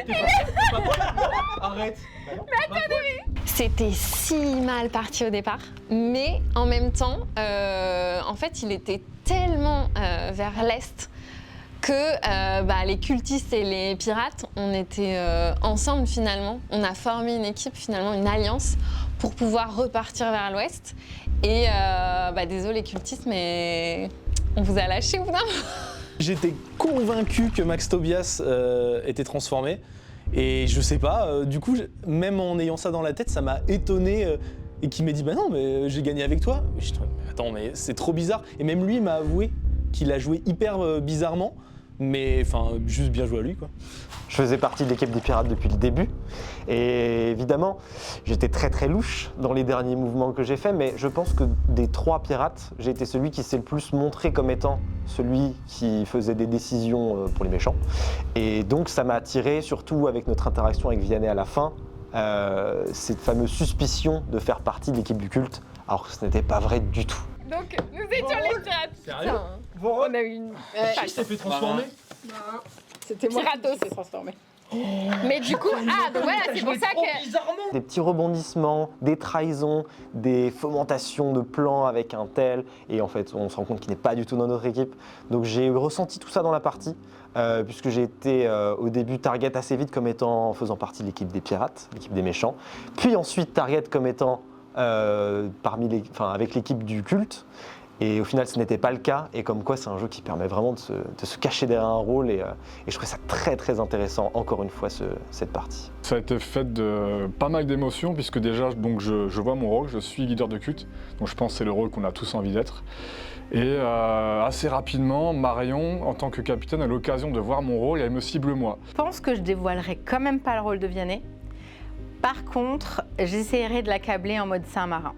T'es pas toi là. Non, arrête. Mais attendez. C'était si mal parti au départ, mais en même temps, en fait, il était tellement vers l'est que les cultistes et les pirates, on était ensemble finalement. On a formé une équipe, finalement, une alliance pour pouvoir repartir vers l'ouest. Et désolé les cultistes, mais on vous a lâché au bout d'un moment. J'étais convaincu que Max Tobias était transformé. Et je sais pas, du coup, même en ayant ça dans la tête, ça m'a étonné et qu'il m'ait dit bah non, mais j'ai gagné avec toi. Et je dis attends, mais c'est trop bizarre. Et même lui m'a avoué qu'il a joué hyper bizarrement, mais enfin, juste bien joué à lui quoi. Je faisais partie de l'équipe des pirates depuis le début et évidemment j'étais très louche dans les derniers mouvements que j'ai faits, mais je pense que des 3 pirates, j'ai été celui qui s'est le plus montré comme étant celui qui faisait des décisions pour les méchants. Et donc ça m'a attiré, surtout avec notre interaction avec Vianney à la fin, cette fameuse suspicion de faire partie de l'équipe du culte, alors que ce n'était pas vrai du tout. Donc, nous étions les pirates. Sérieux Putain, on a eu une... Qui s'est fait transformer? C'était moi Piratos. qui s'est transformé. Mais du coup, donc voilà, c'est pour ça que... Bizarrement. Des petits rebondissements, des trahisons, des fomentations de plans avec un tel, et en fait on se rend compte qu'il n'est pas du tout dans notre équipe. Donc j'ai ressenti tout ça dans la partie, puisque j'ai été au début target assez vite comme étant faisant partie de l'équipe des pirates, l'équipe des méchants, puis ensuite target comme étant avec l'équipe du culte. Et au final, ce n'était pas le cas. Et comme quoi, c'est un jeu qui permet vraiment de se cacher derrière un rôle. Et je trouvais ça très intéressant, encore une fois, cette partie. Ça a été fait de pas mal d'émotions, puisque déjà, donc, je vois mon rôle, je suis leader de culte. Donc je pense que c'est le rôle qu'on a tous envie d'être. Et assez rapidement, Marion, en tant que capitaine, a l'occasion de voir mon rôle et elle me cible moi. Je pense que je dévoilerai quand même pas le rôle de Vianney. Par contre, j'essaierai de l'accabler en mode Saint-Marin.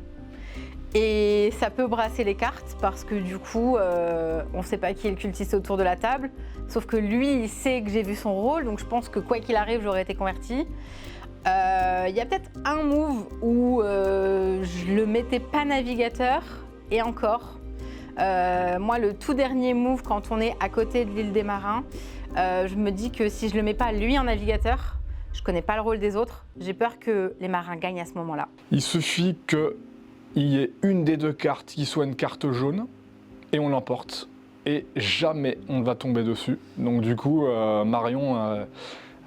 Et ça peut brasser les cartes parce que du coup, on ne sait pas qui est le cultiste autour de la table. Sauf que lui, il sait que j'ai vu son rôle, donc je pense que quoi qu'il arrive, j'aurais été convertie. Il y a peut-être un move où je le mettais pas navigateur, et encore. Moi, le tout dernier move, quand on est à côté de l'île des Marins, je me dis que si je le mets pas lui en navigateur, je connais pas le rôle des autres, j'ai peur que les marins gagnent à ce moment-là. Il suffit qu'il y ait une des 2 cartes qui soit une carte jaune et on l'emporte. Et jamais on ne va tomber dessus. Donc du coup, Marion,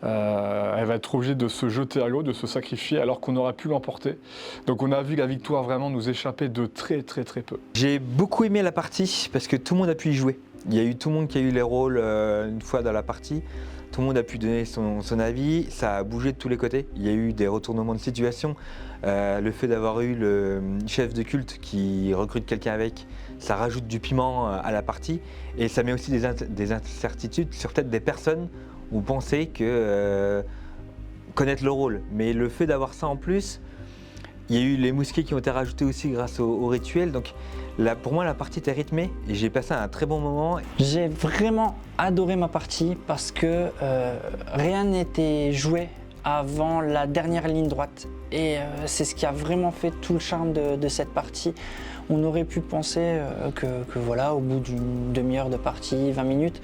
elle va être obligée de se jeter à l'eau, de se sacrifier alors qu'on aurait pu l'emporter. Donc on a vu la victoire vraiment nous échapper de très peu. J'ai beaucoup aimé la partie parce que tout le monde a pu y jouer. Il y a eu tout le monde qui a eu les rôles une fois dans la partie. Tout le monde a pu donner son avis, ça a bougé de tous les côtés. Il y a eu des retournements de situation. Le fait d'avoir eu le chef de culte qui recrute quelqu'un avec, ça rajoute du piment à la partie. Et ça met aussi des incertitudes sur peut-être des personnes où penser que connaître le rôle. Mais le fait d'avoir ça en plus, il y a eu les mousquets qui ont été rajoutés aussi grâce au rituel. Donc là, pour moi, la partie était rythmée et j'ai passé un très bon moment. J'ai vraiment adoré ma partie parce que rien n'était joué avant la dernière ligne droite. Et c'est ce qui a vraiment fait tout le charme de cette partie. On aurait pu penser que voilà, au bout d'une demi-heure de partie, 20 minutes,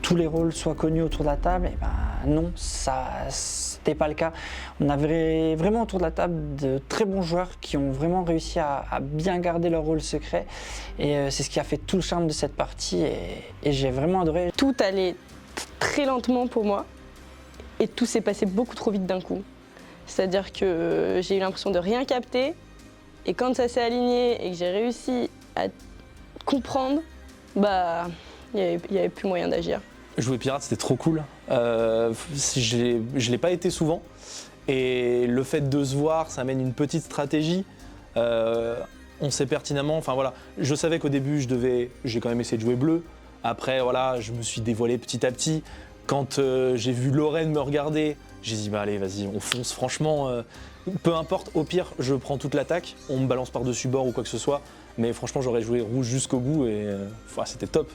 tous les rôles soient connus autour de la table. Et ben non, ça c'était pas le cas. On avait vraiment autour de la table de très bons joueurs qui ont vraiment réussi à bien garder leur rôle secret. Et c'est ce qui a fait tout le charme de cette partie. Et j'ai vraiment adoré. Tout allait très lentement pour moi et tout s'est passé beaucoup trop vite d'un coup. C'est-à-dire que j'ai eu l'impression de rien capter et quand ça s'est aligné et que j'ai réussi à comprendre, bah il n'y avait plus moyen d'agir. Jouer pirate, c'était trop cool. Je l'ai pas été souvent. Et le fait de se voir, ça amène une petite stratégie. On sait pertinemment, enfin voilà, je savais qu'au début, j'ai quand même essayé de jouer bleu. Après, voilà, je me suis dévoilé petit à petit. Quand j'ai vu Lorraine me regarder, j'ai dit, bah allez, vas-y, on fonce. Franchement, peu importe, au pire, je prends toute l'attaque. On me balance par-dessus bord ou quoi que ce soit. Mais franchement, j'aurais joué rouge jusqu'au bout et c'était top.